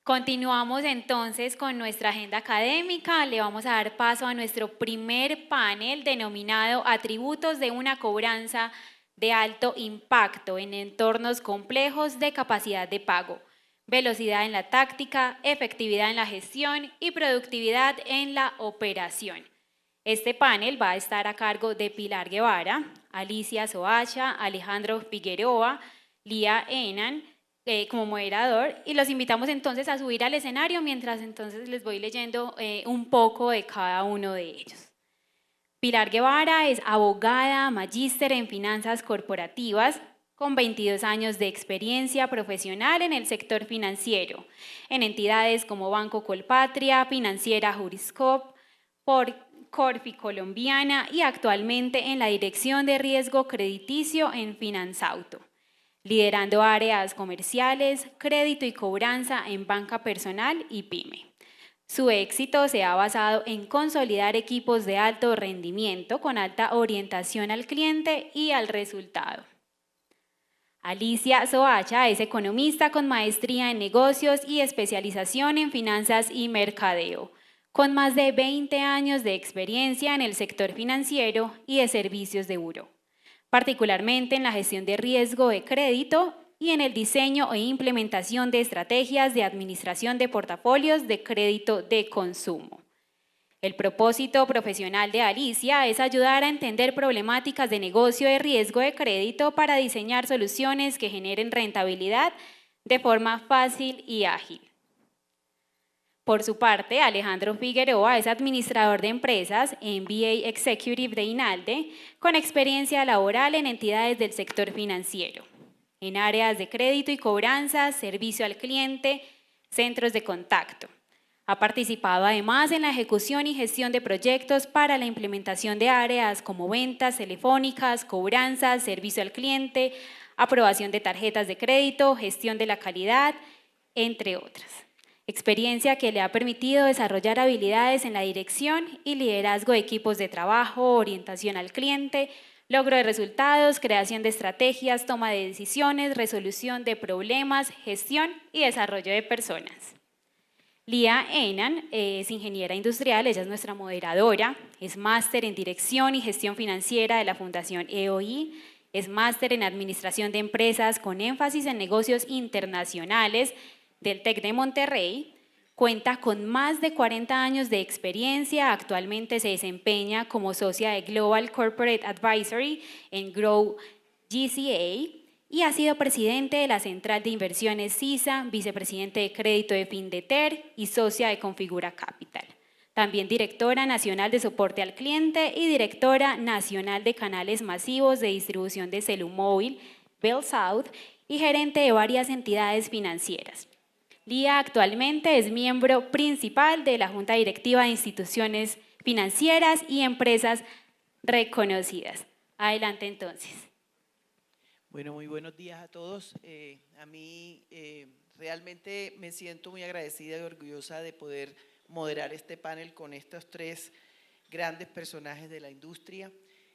Continuamos entonces con nuestra agenda académica. Le vamos a dar paso a nuestro primer panel denominado Atributos de una cobranza de alto impacto en entornos complejos de capacidad de pago, velocidad en la táctica, efectividad en la gestión y productividad en la operación. Este panel va a estar a cargo de Pilar Guevara, Alicia Soacha, Alejandro Figueroa, Lía Enan, como moderador, y los invitamos entonces a subir al escenario mientras entonces les voy leyendo un poco de cada uno de ellos. Pilar Guevara es abogada, magíster en finanzas corporativas, con 22 años de experiencia profesional en el sector financiero, en entidades como Banco Colpatria, Financiera Juriscop, Corfi Colombiana y actualmente en la Dirección de Riesgo Crediticio en Finanzauto, liderando áreas comerciales, crédito y cobranza en banca personal y pyme. Su éxito se ha basado en consolidar equipos de alto rendimiento con alta orientación al cliente y al resultado. Alicia Soacha es economista con maestría en negocios y especialización en finanzas y mercadeo, con más de 20 años de experiencia en el sector financiero y de servicios de buró, particularmente en la gestión de riesgo de crédito y en el diseño e implementación de estrategias de administración de portafolios de crédito de consumo. El propósito profesional de Alicia es ayudar a entender problemáticas de negocio de riesgo de crédito para diseñar soluciones que generen rentabilidad de forma fácil y ágil. Por su parte, Alejandro Figueroa es administrador de empresas, MBA Executive de INALDE, con experiencia laboral en entidades del sector financiero, en áreas de crédito y cobranza, servicio al cliente, centros de contacto. Ha participado además en la ejecución y gestión de proyectos para la implementación de áreas como ventas telefónicas, cobranzas, servicio al cliente, aprobación de tarjetas de crédito, gestión de la calidad, entre otras. Experiencia que le ha permitido desarrollar habilidades en la dirección y liderazgo de equipos de trabajo, orientación al cliente, logro de resultados, creación de estrategias, toma de decisiones, resolución de problemas, gestión y desarrollo de personas. Lía Enan es ingeniera industrial, ella es nuestra moderadora, es máster en dirección y gestión financiera de la Fundación EOI, es máster en administración de empresas con énfasis en negocios internacionales del TEC de Monterrey, cuenta con más de 40 años de experiencia, actualmente se desempeña como socia de Global Corporate Advisory en Grow GCA y ha sido presidente de la Central de Inversiones CISA, vicepresidente de crédito de Findeter y socia de Configura Capital. También directora nacional de soporte al cliente y directora nacional de canales masivos de distribución de Celumóvil, Bell South, y gerente de varias entidades financieras. Lía actualmente es miembro principal de la Junta Directiva de Instituciones Financieras y Empresas Reconocidas. Adelante entonces. Bueno, muy buenos días a todos. A mí realmente me siento muy agradecida y orgullosa de poder moderar este panel con estos tres grandes personajes de la industria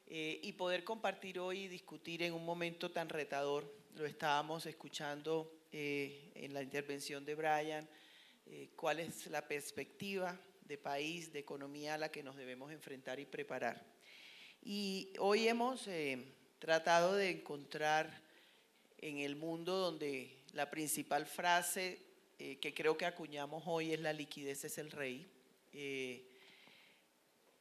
y poder compartir hoy y discutir en un momento tan retador. Lo estábamos escuchando en la intervención de Brian, cuál es la perspectiva de país, de economía a la que nos debemos enfrentar y preparar. Y hoy hemos tratado de encontrar en el mundo donde la principal frase que creo que acuñamos hoy es la liquidez es el rey.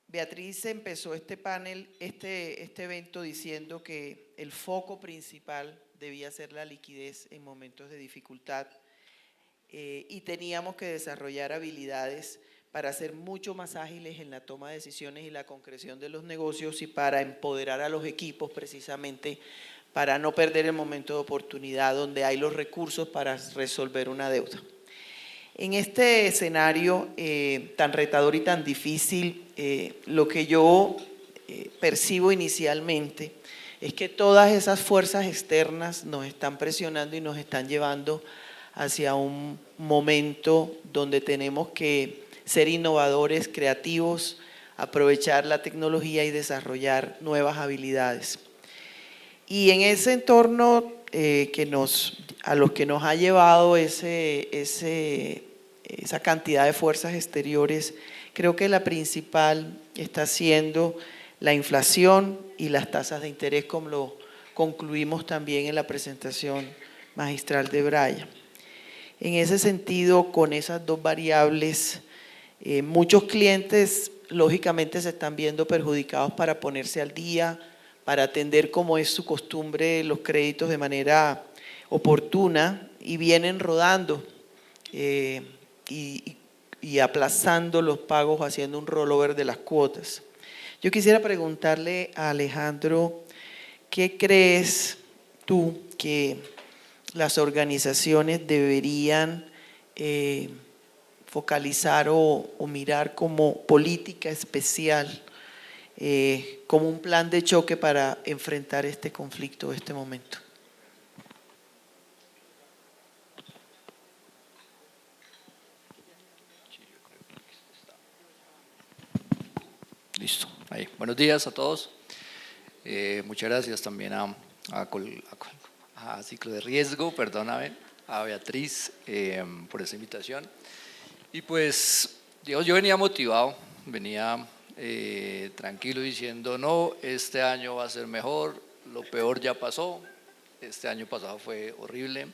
Beatriz empezó este panel, este evento diciendo que el foco principal debía ser la liquidez en momentos de dificultad y teníamos que desarrollar habilidades para ser mucho más ágiles en la toma de decisiones y la concreción de los negocios y para empoderar a los equipos precisamente para no perder el momento de oportunidad donde hay los recursos para resolver una deuda. En este escenario tan retador y tan difícil, lo que yo percibo inicialmente es que todas esas fuerzas externas nos están presionando y nos están llevando hacia un momento donde tenemos que ser innovadores, creativos, aprovechar la tecnología y desarrollar nuevas habilidades. Y en ese entorno a los que nos ha llevado ese esa cantidad de fuerzas exteriores, creo que la principal está siendo la inflación y las tasas de interés, como lo concluimos también en la presentación magistral de Brian. En ese sentido, con esas dos variables, muchos clientes lógicamente se están viendo perjudicados para ponerse al día, para atender, como es su costumbre, los créditos de manera oportuna, y vienen rodando y aplazando los pagos, haciendo un rollover de las cuotas. Yo quisiera preguntarle a Alejandro, ¿qué crees tú que las organizaciones deberían focalizar o mirar como política especial, como un plan de choque para enfrentar este conflicto, este momento? Listo. Ahí. Buenos días a todos. Muchas gracias también a Ciclo de Riesgo, perdóname, a Beatriz por esa invitación. Y pues, yo venía motivado, venía tranquilo diciendo, no, este año va a ser mejor, lo peor ya pasó, este año pasado fue horrible,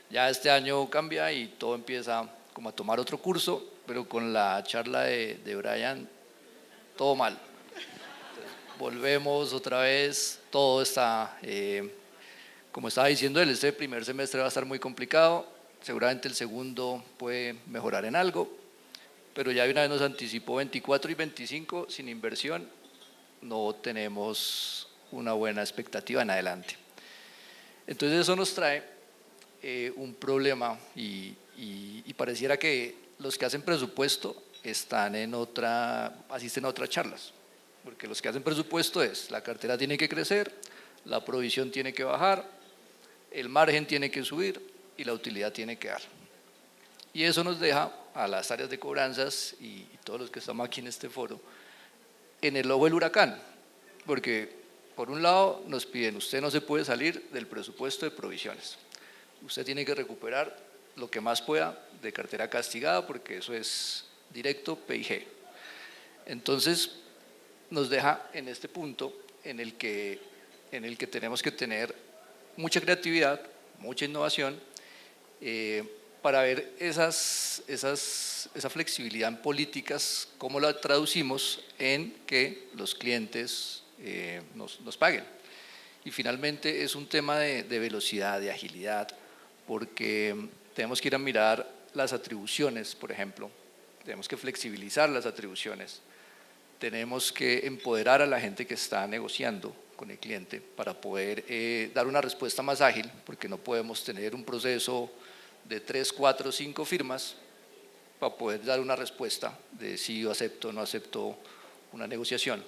ya este año cambia y todo empieza como a tomar otro curso, pero con la charla de Brian, todo mal. Entonces, volvemos otra vez, todo está, como estaba diciendo él, este primer semestre va a estar muy complicado, seguramente el segundo puede mejorar en algo, pero ya de una vez nos anticipó 24 y 25 sin inversión, no tenemos una buena expectativa en adelante. Entonces eso nos trae un problema y pareciera que los que hacen presupuesto asisten a otras charlas, porque los que hacen presupuesto la cartera tiene que crecer, la provisión tiene que bajar, el margen tiene que subir y la utilidad tiene que dar. Y eso nos deja a las áreas de cobranzas y todos los que estamos aquí en este foro en el ojo del huracán, porque por un lado nos piden, usted no se puede salir del presupuesto de provisiones, usted tiene que recuperar lo que más pueda de cartera castigada, porque eso es directo PIG. Entonces nos deja en este punto en el que tenemos que tener mucha creatividad, mucha innovación, para ver esa flexibilidad en políticas, cómo la traducimos en que los clientes nos paguen. Y finalmente es un tema de velocidad, de agilidad, porque tenemos que ir a mirar las atribuciones, por ejemplo, tenemos que flexibilizar las atribuciones, tenemos que empoderar a la gente que está negociando con el cliente para poder dar una respuesta más ágil, porque no podemos tener un proceso de 3, 4, 5 firmas para poder dar una respuesta de si yo acepto o no acepto una negociación.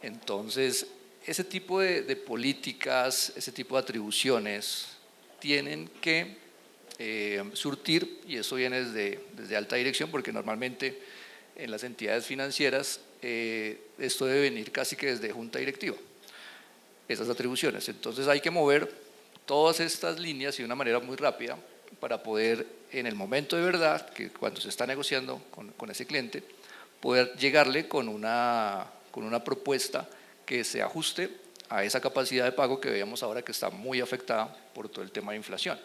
Entonces, ese tipo de políticas, ese tipo de atribuciones tienen que surtir, y eso viene desde alta dirección, porque normalmente en las entidades financieras esto debe venir casi que desde junta directiva, esas atribuciones. Entonces hay que mover todas estas líneas y de una manera muy rápida para poder, en el momento de verdad, que cuando se está negociando con ese cliente, poder llegarle con una propuesta que se ajuste a esa capacidad de pago que veíamos ahora que está muy afectada por todo el tema de inflación.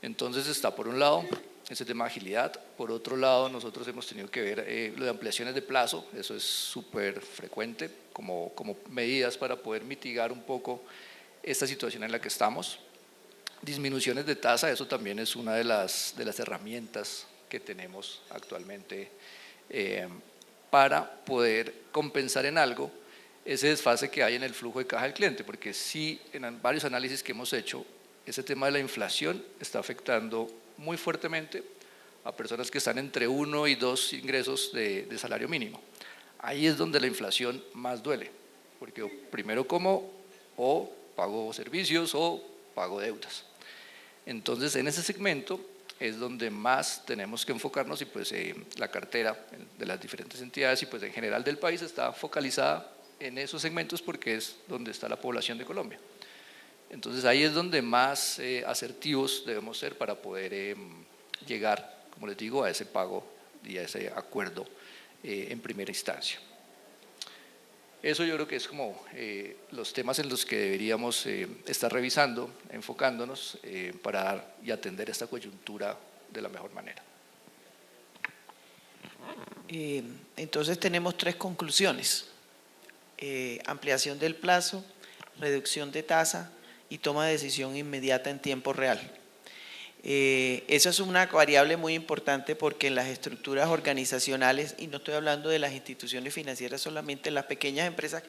Entonces está por un lado ese tema de agilidad, por otro lado nosotros hemos tenido que ver lo de ampliaciones de plazo, eso es súper frecuente como medidas para poder mitigar un poco esta situación en la que estamos. Disminuciones de tasa, eso también es una de las herramientas que tenemos actualmente para poder compensar en algo ese desfase que hay en el flujo de caja del cliente, porque sí, en varios análisis que hemos hecho, ese tema de la inflación está afectando muy fuertemente a personas que están entre 1 y 2 ingresos de salario mínimo. Ahí es donde la inflación más duele, porque primero como o pago servicios o pago deudas. Entonces, en ese segmento es donde más tenemos que enfocarnos y pues la cartera de las diferentes entidades y pues en general del país está focalizada en esos segmentos porque es donde está la población de Colombia. Entonces ahí es donde más asertivos debemos ser para poder llegar como les digo, a ese pago y a ese acuerdo en primera instancia. Eso yo creo que es como los temas en los que deberíamos estar revisando, enfocándonos para dar y atender esta coyuntura de la mejor manera. Entonces tenemos 3 conclusiones: ampliación del plazo, reducción de tasa y toma de decisión inmediata en tiempo real. Eso es una variable muy importante porque en las estructuras organizacionales, y no estoy hablando de las instituciones financieras solamente, en las pequeñas empresas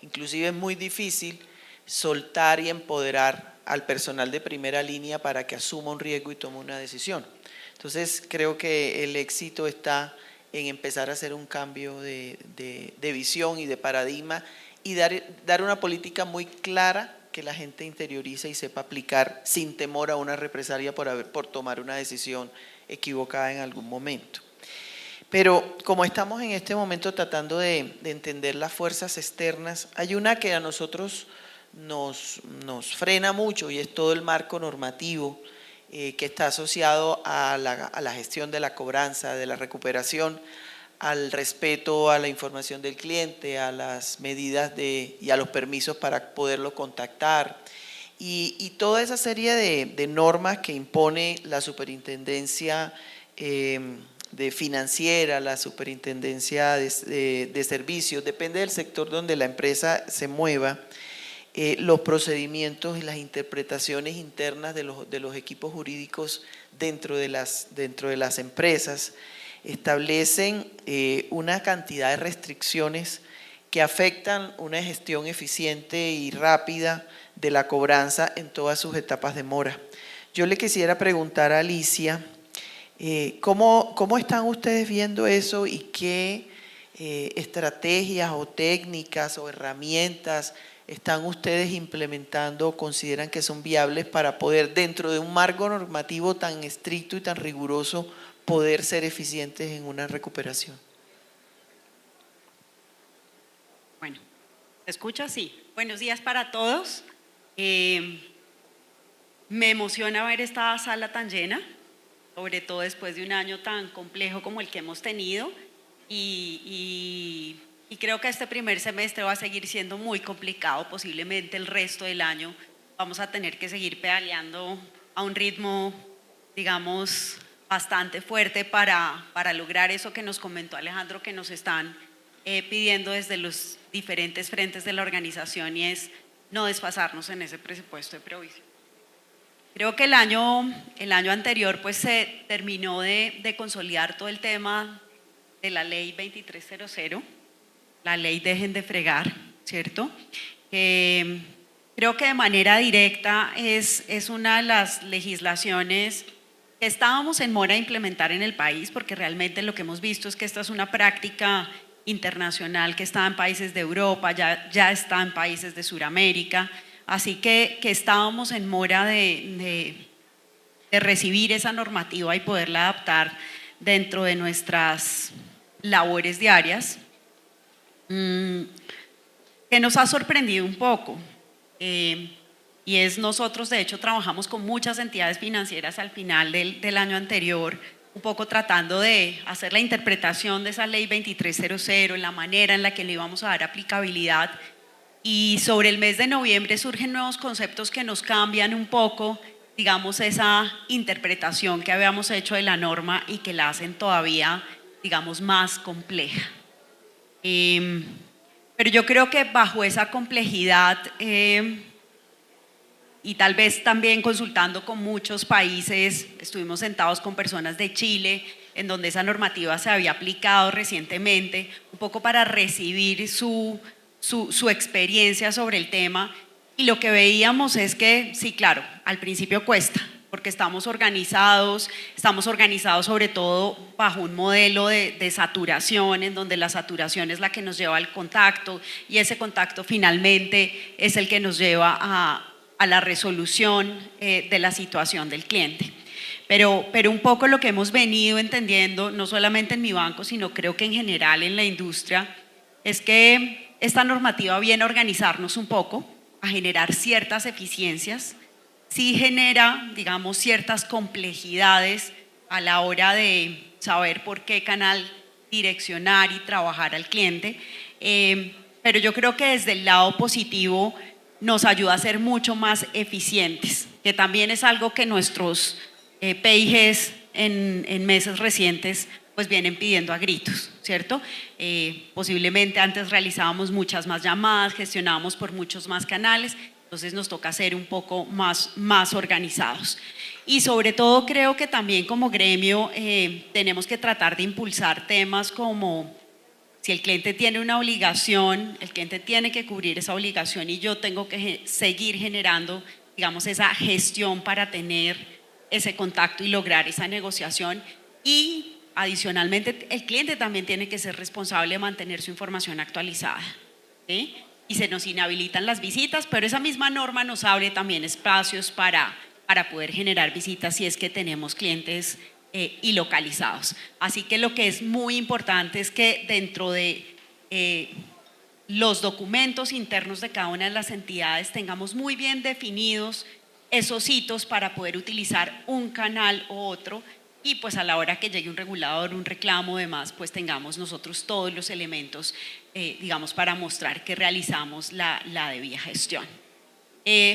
inclusive es muy difícil soltar y empoderar al personal de primera línea para que asuma un riesgo y tome una decisión. Entonces creo que el éxito está en empezar a hacer un cambio de visión y de paradigma y dar una política muy clara que la gente interiorice y sepa aplicar sin temor a una represalia por tomar una decisión equivocada en algún momento. Pero como estamos en este momento tratando de entender las fuerzas externas, hay una que a nosotros nos frena mucho y es todo el marco normativo que está asociado a la gestión de la cobranza, de la recuperación, al respeto a la información del cliente, a las medidas y a los permisos para poderlo contactar y toda esa serie de normas que impone la superintendencia de financiera, la superintendencia de servicios, depende del sector donde la empresa se mueva, los procedimientos y las interpretaciones internas de los equipos jurídicos dentro de las empresas establecen una cantidad de restricciones que afectan una gestión eficiente y rápida de la cobranza en todas sus etapas de mora. Yo le quisiera preguntar a Alicia, ¿cómo están ustedes viendo eso y qué estrategias o técnicas o herramientas están ustedes implementando o consideran que son viables para poder, dentro de un marco normativo tan estricto y tan riguroso, poder ser eficientes en una recuperación? Bueno, ¿se escucha? Sí. Buenos días para todos. Me emociona ver esta sala tan llena, sobre todo después de un año tan complejo como el que hemos tenido y creo que este primer semestre va a seguir siendo muy complicado, posiblemente el resto del año vamos a tener que seguir pedaleando a un ritmo, digamos, bastante fuerte para lograr eso que nos comentó Alejandro, que nos están pidiendo desde los diferentes frentes de la organización, y es no desfasarnos en ese presupuesto de provisión. Creo que el año anterior pues se terminó de consolidar todo el tema de la ley 2300, la ley Dejen de Fregar, ¿cierto? Creo que de manera directa es una de las legislaciones que estábamos en mora de implementar en el país, porque realmente lo que hemos visto es que esta es una práctica internacional que está en países de Europa, ya está en países de Sudamérica, así que estábamos en mora de recibir esa normativa y poderla adaptar dentro de nuestras labores diarias, que nos ha sorprendido un poco. Y es nosotros, de hecho, trabajamos con muchas entidades financieras al final del año anterior, un poco tratando de hacer la interpretación de esa ley 2300, la manera en la que le íbamos a dar aplicabilidad. Y sobre el mes de noviembre surgen nuevos conceptos que nos cambian un poco, digamos, esa interpretación que habíamos hecho de la norma y que la hacen todavía, digamos, más compleja. Pero yo creo que bajo esa complejidad y tal vez también consultando con muchos países, estuvimos sentados con personas de Chile, en donde esa normativa se había aplicado recientemente, un poco para recibir su experiencia sobre el tema, y lo que veíamos es que, sí, claro, al principio cuesta, porque estamos organizados sobre todo bajo un modelo de saturación, en donde la saturación es la que nos lleva al contacto, y ese contacto finalmente es el que nos lleva a la resolución de la situación del cliente. Pero un poco lo que hemos venido entendiendo, no solamente en mi banco, sino creo que en general en la industria, es que esta normativa viene a organizarnos un poco, a generar ciertas eficiencias, sí genera, digamos, ciertas complejidades a la hora de saber por qué canal direccionar y trabajar al cliente, pero yo creo que desde el lado positivo nos ayuda a ser mucho más eficientes, que también es algo que nuestros PIGs en meses recientes pues vienen pidiendo a gritos, ¿cierto? Posiblemente antes realizábamos muchas más llamadas, gestionábamos por muchos más canales, entonces nos toca ser un poco más organizados. Y sobre todo creo que también como gremio tenemos que tratar de impulsar temas como si el cliente tiene una obligación, el cliente tiene que cubrir esa obligación y yo tengo que seguir generando, digamos, esa gestión para tener ese contacto y lograr esa negociación. Y adicionalmente el cliente también tiene que ser responsable de mantener su información actualizada, ¿sí? Y se nos inhabilitan las visitas, pero esa misma norma nos abre también espacios para poder generar visitas si es que tenemos clientes y localizados. Así que lo que es muy importante es que dentro de los documentos internos de cada una de las entidades tengamos muy bien definidos esos hitos para poder utilizar un canal u otro y pues a la hora que llegue un regulador, un reclamo o demás, pues tengamos nosotros todos los elementos, digamos, para mostrar que realizamos la debida gestión.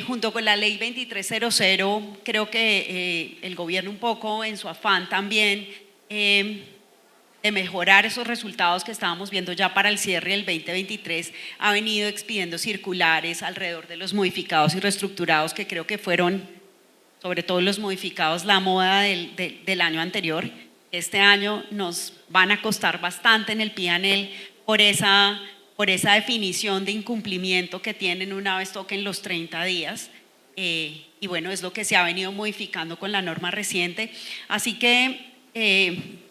Junto con la ley 2300, creo que el gobierno un poco en su afán también de mejorar esos resultados que estábamos viendo ya para el cierre del 2023, ha venido expidiendo circulares alrededor de los modificados y reestructurados que creo que fueron, sobre todo los modificados, la moda del año anterior. Este año nos van a costar bastante en el P&L por esa definición de incumplimiento que tienen una vez toquen los 30 días. Y bueno, es lo que se ha venido modificando con la norma reciente. Así que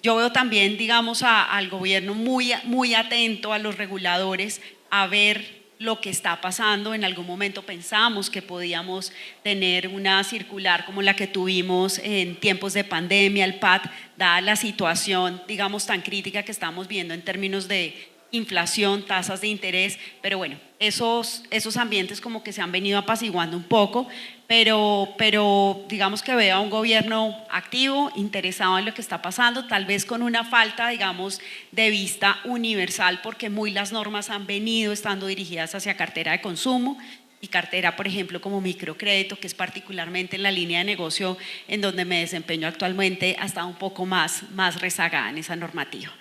yo veo también, digamos, al gobierno muy atento a los reguladores a ver lo que está pasando. En algún momento pensamos que podíamos tener una circular como la que tuvimos en tiempos de pandemia, el PAT, dada la situación, digamos, tan crítica que estamos viendo en términos de inflación, tasas de interés, pero bueno, esos ambientes como que se han venido apaciguando un poco, pero digamos que veo a un gobierno activo, interesado en lo que está pasando, tal vez con una falta, digamos, de vista universal, porque las normas han venido estando dirigidas hacia cartera de consumo y cartera, por ejemplo, como microcrédito, que es particularmente en la línea de negocio en donde me desempeño actualmente, ha estado un poco más rezagada en esa normativa.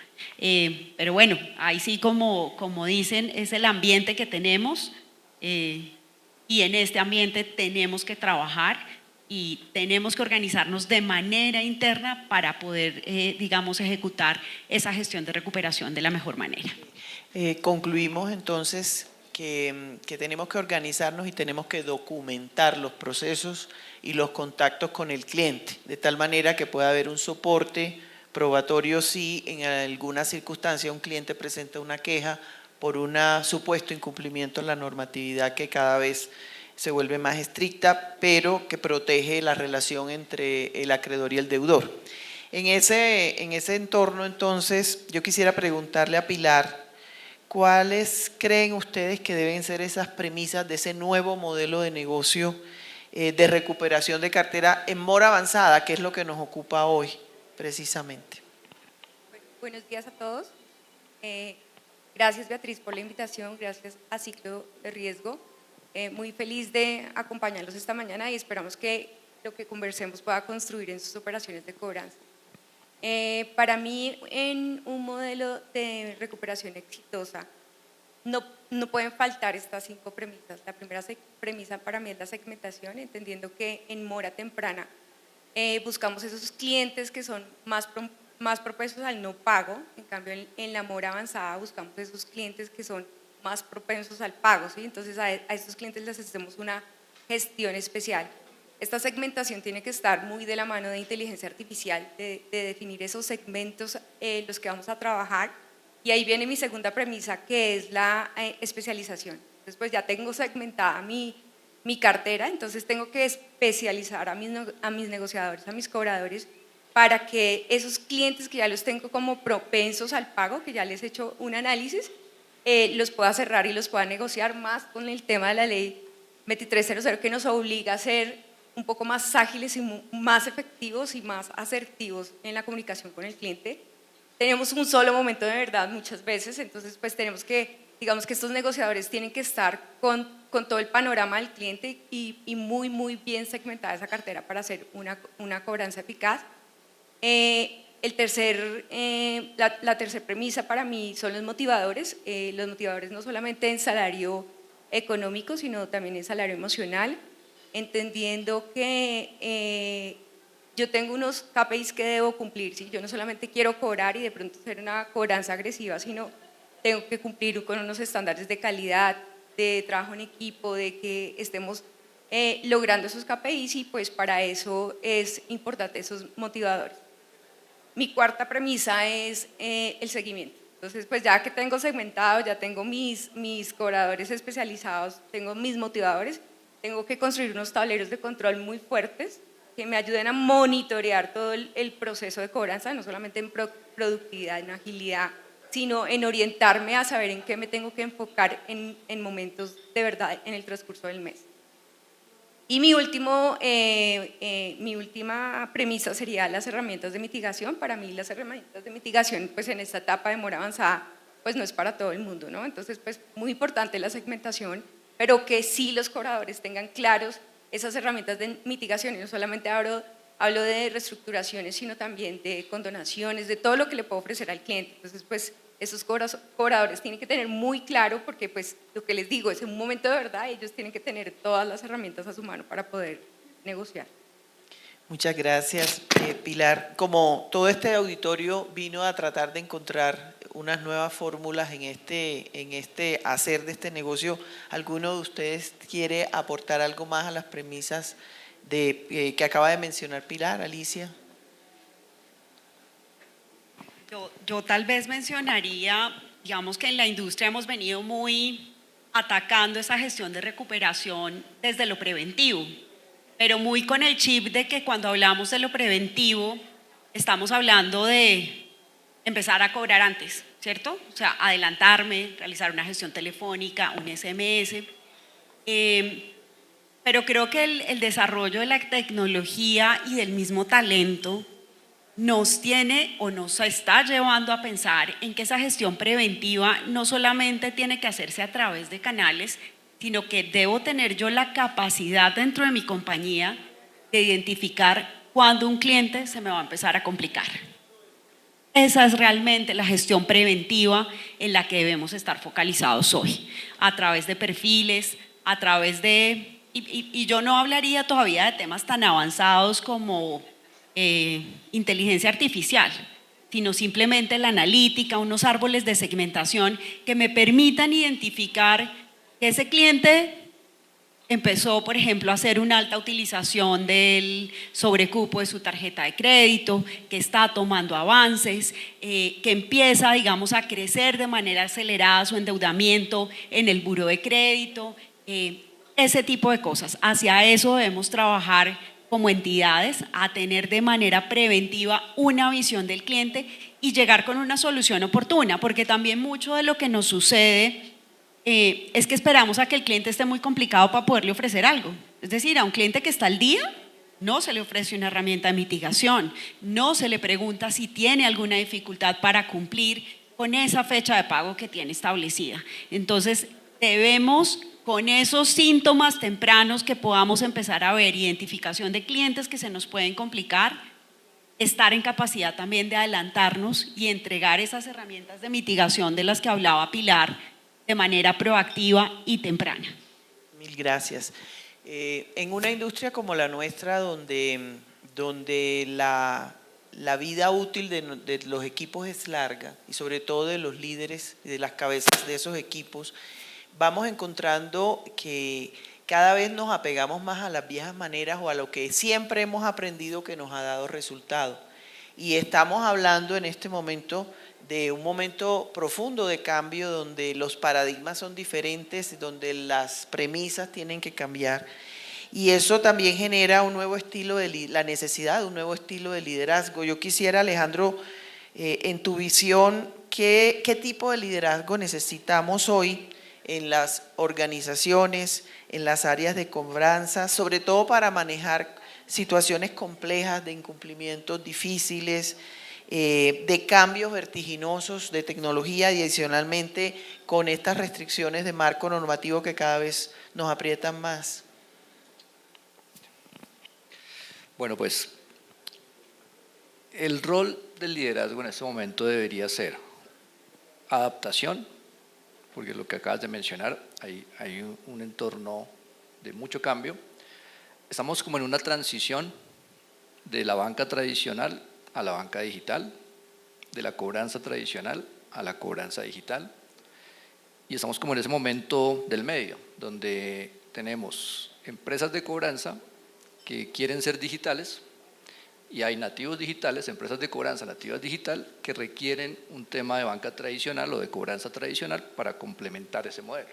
Pero bueno, ahí sí como dicen, es el ambiente que tenemos y en este ambiente tenemos que trabajar y tenemos que organizarnos de manera interna para poder, digamos, ejecutar esa gestión de recuperación de la mejor manera. Concluimos entonces que tenemos que organizarnos y tenemos que documentar los procesos y los contactos con el cliente, de tal manera que pueda haber un soporte probatorio si en alguna circunstancia un cliente presenta una queja por un supuesto incumplimiento en la normatividad que cada vez se vuelve más estricta, pero que protege la relación entre el acreedor y el deudor. En ese entorno, entonces, yo quisiera preguntarle a Pilar, ¿cuáles creen ustedes que deben ser esas premisas de ese nuevo modelo de negocio de recuperación de cartera en mora avanzada, que es lo que nos ocupa hoy? Precisamente. Buenos días a todos. Gracias, Beatriz, por la invitación. Gracias a Ciclo de Riesgo. Muy feliz de acompañarlos esta mañana y esperamos que lo que conversemos pueda construir en sus operaciones de cobranza. Para mí, en un modelo de recuperación exitosa, no pueden faltar estas 5 premisas. La primera premisa para mí es la segmentación, entendiendo que en mora temprana buscamos esos clientes que son más propensos al no pago, en cambio en la mora avanzada buscamos esos clientes que son más propensos al pago, ¿sí? Entonces a estos clientes les hacemos una gestión especial. Esta segmentación tiene que estar muy de la mano de inteligencia artificial, de definir esos segmentos los que vamos a trabajar, y ahí viene mi segunda premisa, que es la especialización. Entonces pues ya tengo segmentada mi cartera, entonces tengo que especializar a mis negociadores, a mis cobradores, para que esos clientes que ya los tengo como propensos al pago, que ya les he hecho un análisis, los pueda cerrar y los pueda negociar más con el tema de la ley 2300 que nos obliga a hacer un poco más ágiles y más efectivos y más asertivos en la comunicación con el cliente. Tenemos un solo momento de verdad muchas veces, entonces pues tenemos que, digamos que estos negociadores tienen que estar con todo el panorama del cliente y muy bien segmentada esa cartera para hacer una cobranza eficaz. La tercera premisa para mí son los motivadores no solamente en salario económico, sino también en salario emocional, entendiendo que yo tengo unos KPIs que debo cumplir, ¿sí? Yo no solamente quiero cobrar y de pronto hacer una cobranza agresiva, sino tengo que cumplir con unos estándares de calidad, de trabajo en equipo, de que estemos logrando esos KPIs y pues para eso es importante esos motivadores. Mi cuarta premisa es el seguimiento. Entonces, pues ya que tengo segmentado, ya tengo mis cobradores especializados, tengo mis motivadores, tengo que construir unos tableros de control muy fuertes que me ayuden a monitorear todo el proceso de cobranza, no solamente en productividad, en agilidad, sino en orientarme a saber en qué me tengo que enfocar en momentos de verdad en el transcurso del mes. Y mi última premisa sería las herramientas de mitigación. Para mí las herramientas de mitigación, pues en esta etapa de mora avanzada, pues no es para todo el mundo, ¿no? Entonces, pues muy importante la segmentación, pero que sí los cobradores tengan claros esas herramientas de mitigación. Y no solamente hablo de reestructuraciones, sino también de condonaciones, de todo lo que le puedo ofrecer al cliente. Entonces, pues esos cobradores tienen que tener muy claro, porque pues lo que les digo es en un momento de verdad ellos tienen que tener todas las herramientas a su mano para poder negociar. Muchas gracias, Pilar. Como todo este auditorio vino a tratar de encontrar unas nuevas fórmulas en este hacer de este negocio, ¿alguno de ustedes quiere aportar algo más a las premisas que acaba de mencionar Pilar, Alicia? Yo tal vez mencionaría, digamos que en la industria hemos venido muy atacando esa gestión de recuperación desde lo preventivo, pero muy con el chip de que cuando hablamos de lo preventivo estamos hablando de empezar a cobrar antes, ¿cierto? O sea, adelantarme, realizar una gestión telefónica, un SMS. Pero creo que el desarrollo de la tecnología y del mismo talento nos tiene o nos está llevando a pensar en que esa gestión preventiva no solamente tiene que hacerse a través de canales, sino que debo tener yo la capacidad dentro de mi compañía de identificar cuándo un cliente se me va a empezar a complicar. Esa es realmente la gestión preventiva en la que debemos estar focalizados hoy, a través de perfiles, a través de… Y yo no hablaría todavía de temas tan avanzados como inteligencia artificial, sino simplemente la analítica, unos árboles de segmentación que me permitan identificar que ese cliente empezó, por ejemplo, a hacer una alta utilización del sobrecupo de su tarjeta de crédito, que está tomando avances, que empieza, digamos, a crecer de manera acelerada su endeudamiento en el buró de crédito, ese tipo de cosas. Hacia eso debemos trabajar como entidades, a tener de manera preventiva una visión del cliente y llegar con una solución oportuna, porque también mucho de lo que nos sucede es que esperamos a que el cliente esté muy complicado para poderle ofrecer algo. Es decir, a un cliente que está al día no se le ofrece una herramienta de mitigación, no se le pregunta si tiene alguna dificultad para cumplir con esa fecha de pago que tiene establecida. Entonces, debemos, con esos síntomas tempranos que podamos empezar a ver, identificación de clientes que se nos pueden complicar, estar en capacidad también de adelantarnos y entregar esas herramientas de mitigación de las que hablaba Pilar de manera proactiva y temprana. Mil gracias. En una industria como la nuestra, donde la vida útil de los equipos es larga, y sobre todo de los líderes y de las cabezas de esos equipos, vamos encontrando que cada vez nos apegamos más a las viejas maneras o a lo que siempre hemos aprendido que nos ha dado resultado. Y estamos hablando en este momento de un momento profundo de cambio, donde los paradigmas son diferentes, donde las premisas tienen que cambiar. Y eso también genera un nuevo estilo la necesidad de un nuevo estilo de liderazgo. Yo quisiera, Alejandro, en tu visión, ¿qué tipo de liderazgo necesitamos hoy en las organizaciones, en las áreas de cobranza, sobre todo para manejar situaciones complejas de incumplimientos difíciles, de cambios vertiginosos de tecnología y adicionalmente con estas restricciones de marco normativo que cada vez nos aprietan más? Bueno, pues el rol del liderazgo en este momento debería ser adaptación, porque lo que acabas de mencionar, hay un entorno de mucho cambio. Estamos como en una transición de la banca tradicional a la banca digital, de la cobranza tradicional a la cobranza digital, y estamos como en ese momento del medio, donde tenemos empresas de cobranza que quieren ser digitales, y hay nativos digitales, empresas de cobranza nativas digital, que requieren un tema de banca tradicional o de cobranza tradicional para complementar ese modelo.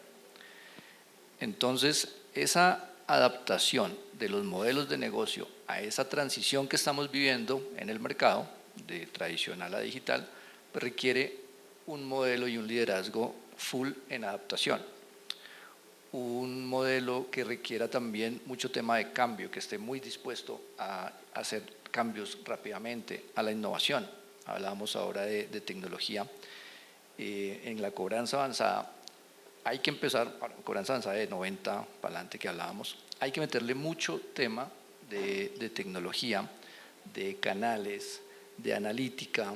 Entonces, esa adaptación de los modelos de negocio a esa transición que estamos viviendo en el mercado, de tradicional a digital, pues requiere un modelo y un liderazgo full en adaptación. Un modelo que requiera también mucho tema de cambio, que esté muy dispuesto a hacer cambios rápidamente, a la innovación. Hablábamos ahora de tecnología. En la cobranza avanzada hay que empezar, cobranza avanzada de 90 para adelante que hablábamos, hay que meterle mucho tema de tecnología, de canales, de analítica.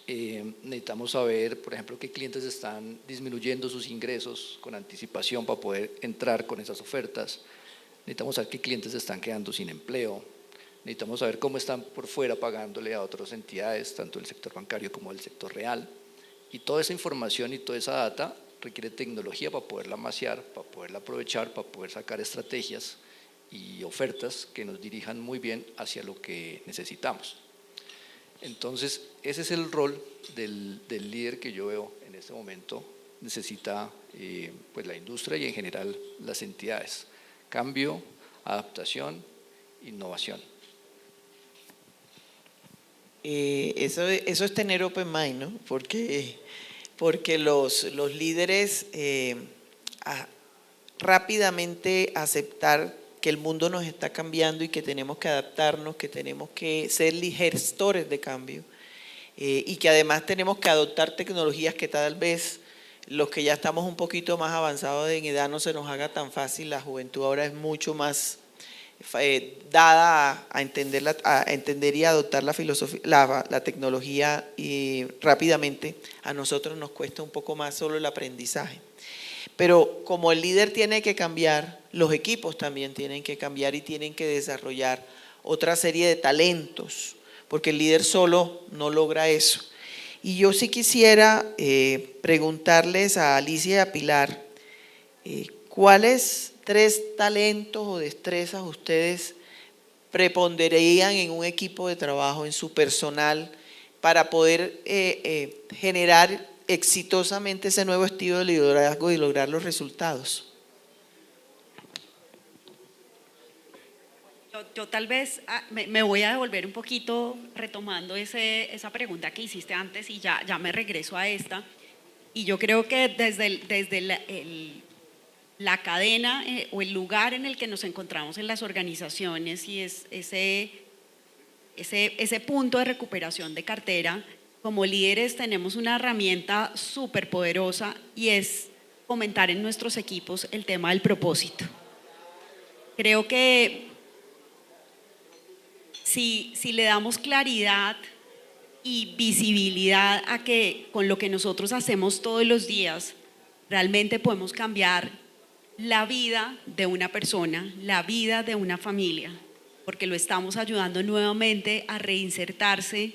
Necesitamos saber, por ejemplo, qué clientes están disminuyendo sus ingresos con anticipación para poder entrar con esas ofertas. Necesitamos saber qué clientes están quedando sin empleo. Necesitamos saber cómo están por fuera pagándole a otras entidades, tanto del sector bancario como del sector real. Y toda esa información y toda esa data requiere tecnología para poderla masear, para poderla aprovechar, para poder sacar estrategias y ofertas que nos dirijan muy bien hacia lo que necesitamos. Entonces, ese es el rol del líder que yo veo en este momento. Necesita pues la industria y en general las entidades. Cambio, adaptación, innovación. Eso es tener open mind, ¿no? Porque los líderes rápidamente aceptar que el mundo nos está cambiando y que tenemos que adaptarnos, que tenemos que ser gestores de cambio y que además tenemos que adoptar tecnologías que tal vez los que ya estamos un poquito más avanzados en edad no se nos haga tan fácil. La juventud ahora es mucho más dada a entender y adoptar la filosofía, la tecnología, y rápidamente. A nosotros nos cuesta un poco más solo el aprendizaje. Pero como el líder tiene que cambiar, los equipos también tienen que cambiar y tienen que desarrollar otra serie de talentos, porque el líder solo no logra eso. Y yo sí quisiera preguntarles a Alicia y a Pilar, ¿cuáles 3 talentos o destrezas ustedes preponderarían en un equipo de trabajo, en su personal, para poder generar exitosamente ese nuevo estilo de liderazgo y lograr los resultados? Yo tal vez me voy a devolver un poquito retomando esa pregunta que hiciste antes y ya me regreso a esta. Y yo creo que desde la cadena o el lugar en el que nos encontramos en las organizaciones y es ese punto de recuperación de cartera, como líderes tenemos una herramienta súper poderosa y es fomentar en nuestros equipos el tema del propósito. Creo que si le damos claridad y visibilidad a que con lo que nosotros hacemos todos los días realmente podemos cambiar la vida de una persona, la vida de una familia, porque lo estamos ayudando nuevamente a reinsertarse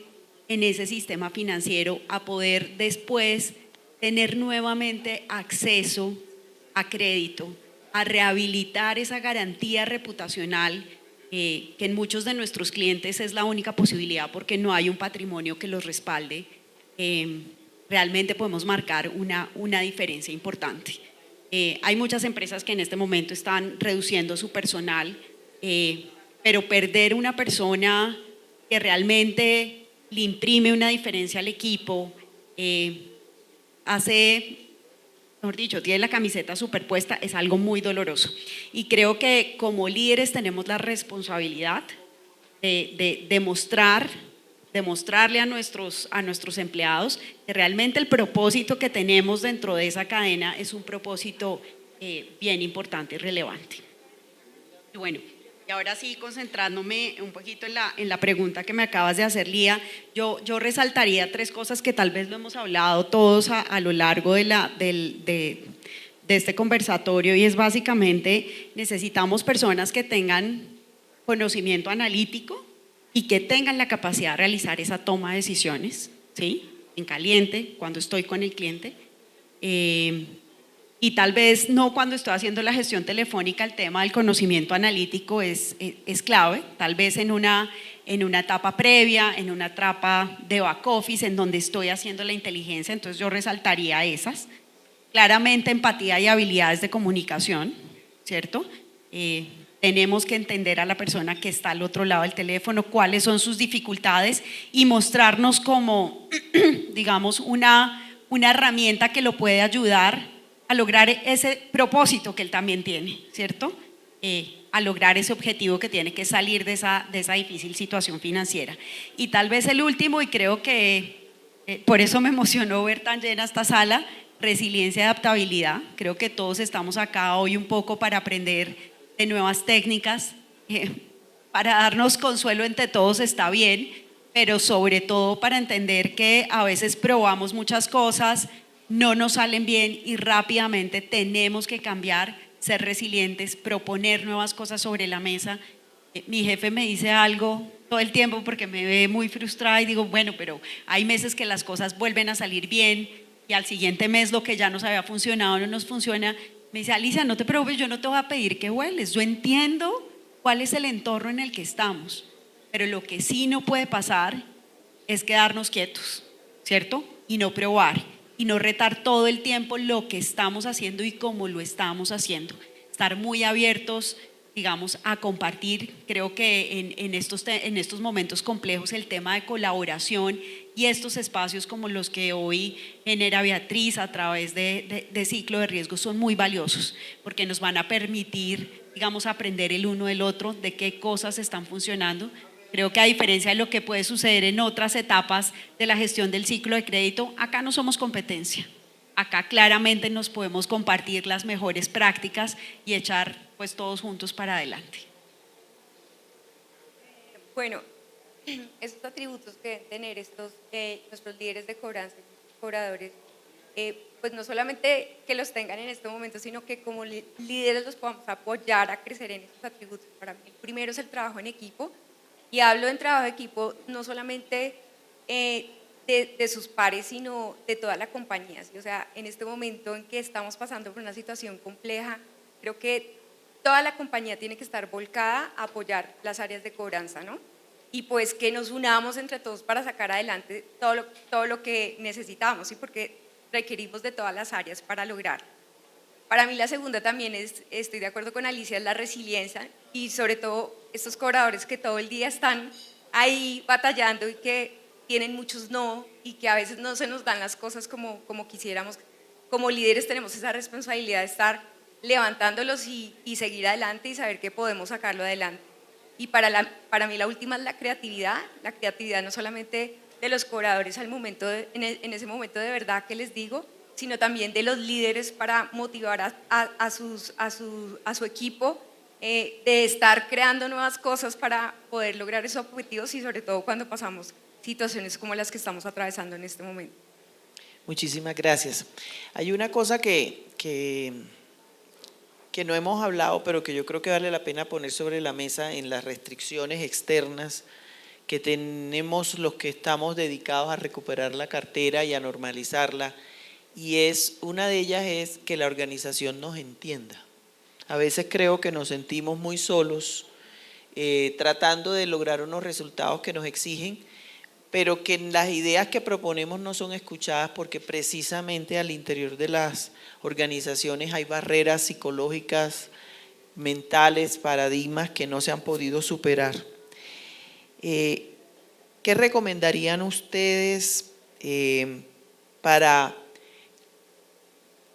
en ese sistema financiero, a poder después tener nuevamente acceso a crédito, a rehabilitar esa garantía reputacional que en muchos de nuestros clientes es la única posibilidad porque no hay un patrimonio que los respalde. Realmente podemos marcar una diferencia importante. Hay muchas empresas que en este momento están reduciendo su personal, pero perder una persona que realmente le imprime una diferencia al equipo hace mejor dicho, tiene la camiseta superpuesta, es algo muy doloroso. Y creo que como líderes tenemos la responsabilidad de demostrarle a nuestros empleados que realmente el propósito que tenemos dentro de esa cadena es un propósito bien importante y relevante. Y bueno, y ahora sí, concentrándome un poquito en la pregunta que me acabas de hacer, Lía, yo resaltaría 3 cosas que tal vez lo hemos hablado todos a lo largo de este conversatorio, y es básicamente necesitamos personas que tengan conocimiento analítico y que tengan la capacidad de realizar esa toma de decisiones, ¿sí? En caliente, cuando estoy con el cliente. Y tal vez no cuando estoy haciendo la gestión telefónica, el tema del conocimiento analítico es clave, tal vez en una etapa previa, en una etapa de back office, en donde estoy haciendo la inteligencia, entonces yo resaltaría esas. Claramente empatía y habilidades de comunicación, ¿cierto? Tenemos que entender a la persona que está al otro lado del teléfono, cuáles son sus dificultades y mostrarnos como, digamos, una herramienta que lo puede ayudar a lograr ese propósito que él también tiene, ¿cierto? A lograr ese objetivo que tiene, que salir de esa difícil situación financiera. Y tal vez el último, y creo que por eso me emocionó ver tan llena esta sala, resiliencia y adaptabilidad. Creo que todos estamos acá hoy un poco para aprender de nuevas técnicas, para darnos consuelo entre todos está bien, pero sobre todo para entender que a veces probamos muchas cosas, no nos salen bien y rápidamente tenemos que cambiar, ser resilientes, proponer nuevas cosas sobre la mesa. Mi jefe me dice algo todo el tiempo porque me ve muy frustrada y digo, bueno, pero hay meses que las cosas vuelven a salir bien y al siguiente mes lo que ya nos había funcionado no nos funciona. Me dice, Alicia, no te preocupes, yo no te voy a pedir que vueles, yo entiendo cuál es el entorno en el que estamos, pero lo que sí no puede pasar es quedarnos quietos, ¿cierto? Y no probar, y no retar todo el tiempo lo que estamos haciendo y cómo lo estamos haciendo. Estar muy abiertos, digamos, a compartir. Creo que en estos momentos complejos el tema de colaboración y estos espacios como los que hoy genera Beatriz a través de Ciclo de Riesgo son muy valiosos porque nos van a permitir, digamos, aprender el uno del otro de qué cosas están funcionando. Creo que a diferencia de lo que puede suceder en otras etapas de la gestión del ciclo de crédito, acá no somos competencia. Acá claramente nos podemos compartir las mejores prácticas y echar pues todos juntos para adelante. Bueno, estos atributos que deben tener nuestros líderes de cobranza, cobradores, pues no solamente que los tengan en este momento, sino que como líderes los podamos apoyar a crecer en estos atributos. Para mí, el primero es el trabajo en equipo. Y hablo en trabajo de equipo no solamente de sus pares, sino de toda la compañía. ¿Sí? O sea, en este momento en que estamos pasando por una situación compleja, creo que toda la compañía tiene que estar volcada a apoyar las áreas de cobranza, ¿no? Y pues que nos unamos entre todos para sacar adelante todo lo que necesitamos, ¿sí? Porque requerimos de todas las áreas para lograrlo. Para mí la segunda también estoy de acuerdo con Alicia, es la resiliencia y sobre todo estos cobradores que todo el día están ahí batallando y que tienen muchos no y que a veces no se nos dan las cosas como quisiéramos. Como líderes tenemos esa responsabilidad de estar levantándolos y seguir adelante y saber que podemos sacarlo adelante. Y para mí la última es la creatividad no solamente de los cobradores en ese momento de verdad que les digo, sino también de los líderes para motivar a su equipo, de estar creando nuevas cosas para poder lograr esos objetivos y sobre todo cuando pasamos situaciones como las que estamos atravesando en este momento. Muchísimas gracias. Hay una cosa que no hemos hablado, pero que yo creo que vale la pena poner sobre la mesa en las restricciones externas que tenemos los que estamos dedicados a recuperar la cartera y a normalizarla. Y una de ellas es que la organización nos entienda. A veces creo que nos sentimos muy solos tratando de lograr unos resultados que nos exigen, pero que las ideas que proponemos no son escuchadas porque precisamente al interior de las organizaciones hay barreras psicológicas, mentales, paradigmas que no se han podido superar. ¿Qué recomendarían ustedes para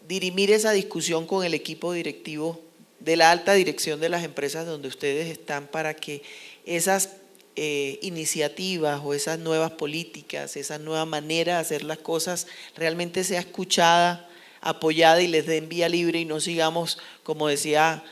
dirimir esa discusión con el equipo directivo de la alta dirección de las empresas donde ustedes están para que esas iniciativas o esas nuevas políticas, esa nueva manera de hacer las cosas realmente sea escuchada, apoyada y les den vía libre y no sigamos, como decía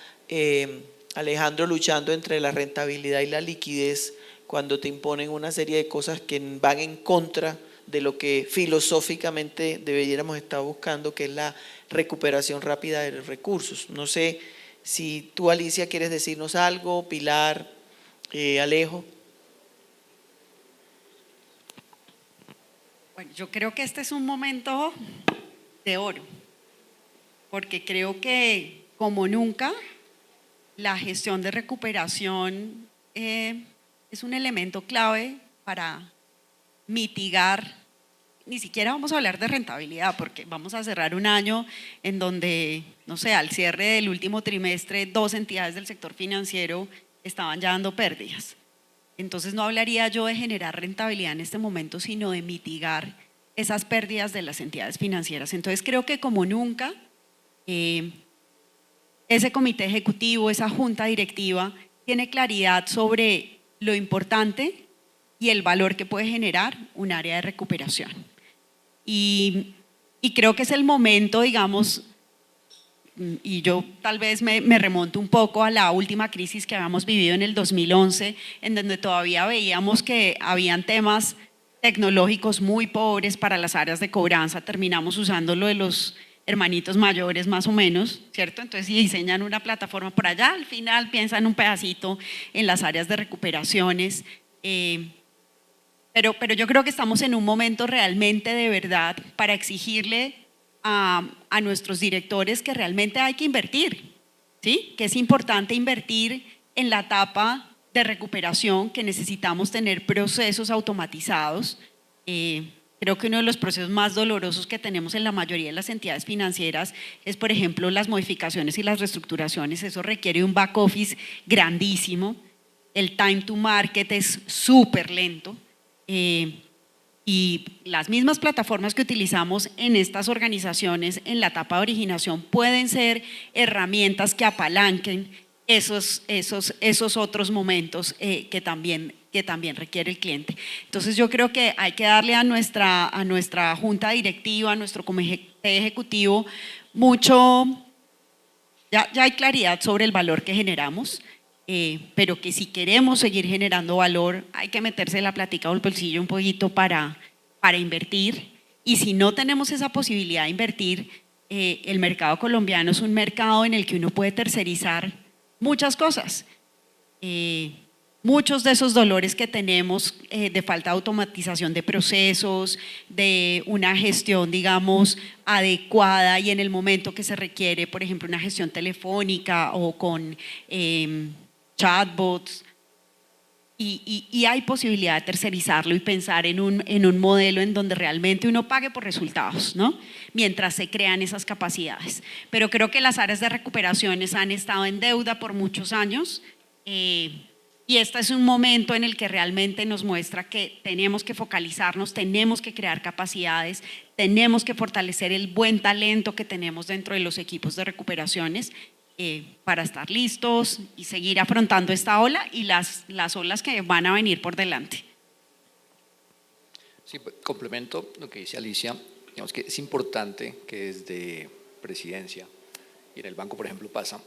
Alejandro, luchando entre la rentabilidad y la liquidez cuando te imponen una serie de cosas que van en contra de lo que filosóficamente deberíamos estar buscando, que es la recuperación rápida de los recursos. No sé si tú, Alicia, quieres decirnos algo, Pilar, Alejo. Bueno, yo creo que este es un momento de oro, porque creo que como nunca la gestión de recuperación es un elemento clave para mitigar. Ni siquiera vamos a hablar de rentabilidad, porque vamos a cerrar un año en donde, no sé, al cierre del último trimestre, 2 entidades del sector financiero estaban ya dando pérdidas. Entonces no hablaría yo de generar rentabilidad en este momento, sino de mitigar esas pérdidas de las entidades financieras. Entonces creo que como nunca, ese comité ejecutivo, esa junta directiva, tiene claridad sobre lo importante y el valor que puede generar un área de recuperación. Y creo que es el momento, digamos, y yo tal vez me remonto un poco a la última crisis que habíamos vivido en el 2011, en donde todavía veíamos que habían temas tecnológicos muy pobres para las áreas de cobranza. Terminamos usando lo de los hermanitos mayores más o menos, ¿cierto? Entonces si diseñan una plataforma por allá, al final piensan un pedacito en las áreas de recuperaciones. Pero yo creo que estamos en un momento realmente de verdad para exigirle a nuestros directores que realmente hay que invertir, ¿sí? Que es importante invertir en la etapa de recuperación, que necesitamos tener procesos automatizados. Creo que uno de los procesos más dolorosos que tenemos en la mayoría de las entidades financieras es, por ejemplo, las modificaciones y las reestructuraciones. Eso requiere un back office grandísimo. El time to market es súper lento. Y las mismas plataformas que utilizamos en estas organizaciones en la etapa de originación pueden ser herramientas que apalanquen esos otros momentos que también requiere el cliente. Entonces yo creo que hay que darle a nuestra junta directiva, a nuestro comité ejecutivo mucho, ya hay claridad sobre el valor que generamos. Pero que si queremos seguir generando valor hay que meterse la plática o el bolsillo un poquito para invertir, y si no tenemos esa posibilidad de invertir, el mercado colombiano es un mercado en el que uno puede tercerizar muchas cosas. Muchos de esos dolores que tenemos de falta de automatización de procesos, de una gestión, digamos, adecuada y en el momento que se requiere, por ejemplo, una gestión telefónica o con chatbots, y hay posibilidad de tercerizarlo y pensar en un modelo en donde realmente uno pague por resultados, ¿no? Mientras se crean esas capacidades. Pero creo que las áreas de recuperaciones han estado en deuda por muchos años, y este es un momento en el que realmente nos muestra que tenemos que focalizarnos, tenemos que crear capacidades, tenemos que fortalecer el buen talento que tenemos dentro de los equipos de recuperaciones, para estar listos y seguir afrontando esta ola y las olas que van a venir por delante. Sí, complemento lo que dice Alicia. Digamos que es importante que desde presidencia y en el banco, por ejemplo, pasa.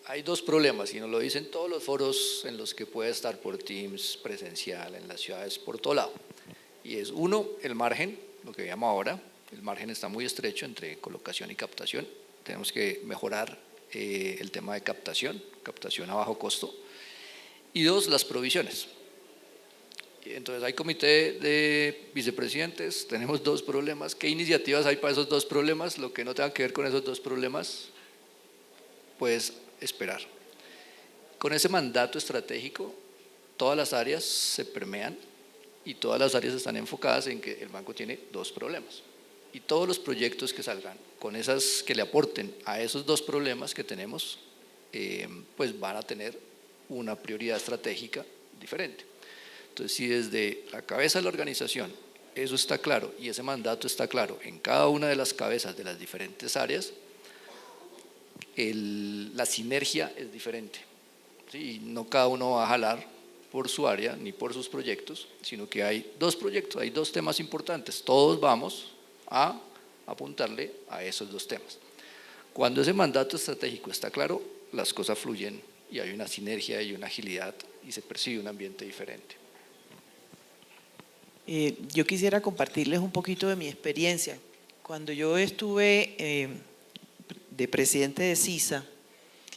Hay 2 problemas y nos lo dicen todos los foros en los que puede estar por Teams, presencial, en las ciudades, por todo lado. Y es 1, el margen, lo que veamos ahora. El margen está muy estrecho entre colocación y captación. Tenemos que mejorar el tema de captación a bajo costo. Y 2, las provisiones. Entonces hay comité de vicepresidentes, tenemos 2 problemas. ¿Qué iniciativas hay para esos 2 problemas? Lo que no tenga que ver con esos 2 problemas, pues esperar. Con ese mandato estratégico, todas las áreas se permean y todas las áreas están enfocadas en que el banco tiene 2 problemas. Y todos los proyectos que salgan con esas que le aporten a esos 2 problemas que tenemos, pues van a tener una prioridad estratégica diferente. Entonces, si desde la cabeza de la organización eso está claro y ese mandato está claro en cada una de las cabezas de las diferentes áreas, la sinergia es diferente, ¿sí? Y no cada uno va a jalar por su área ni por sus proyectos, sino que hay dos proyectos, hay dos temas importantes, todos vamos a apuntarle a esos dos temas. Cuando ese mandato estratégico está claro, las cosas fluyen y hay una sinergia y una agilidad y se percibe un ambiente diferente. Yo quisiera compartirles un poquito de mi experiencia. Cuando yo estuve de presidente de CISA,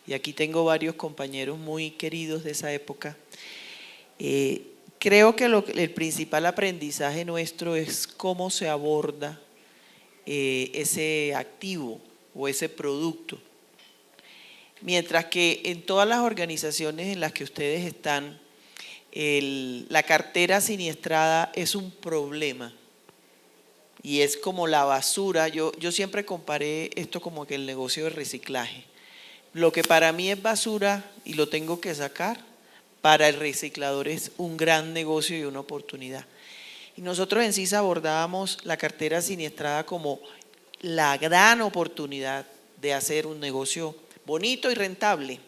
y aquí tengo varios compañeros muy queridos de esa época, creo que el principal aprendizaje nuestro es cómo se aborda ese activo o ese producto. Mientras que en todas las organizaciones en las que ustedes están, la cartera siniestrada es un problema y es como la basura. Yo siempre comparé esto como que el negocio de reciclaje. Lo que para mí es basura y lo tengo que sacar, para el reciclador es un gran negocio y una oportunidad. Y nosotros en CISA abordábamos la cartera siniestrada como la gran oportunidad de hacer un negocio bonito y rentable.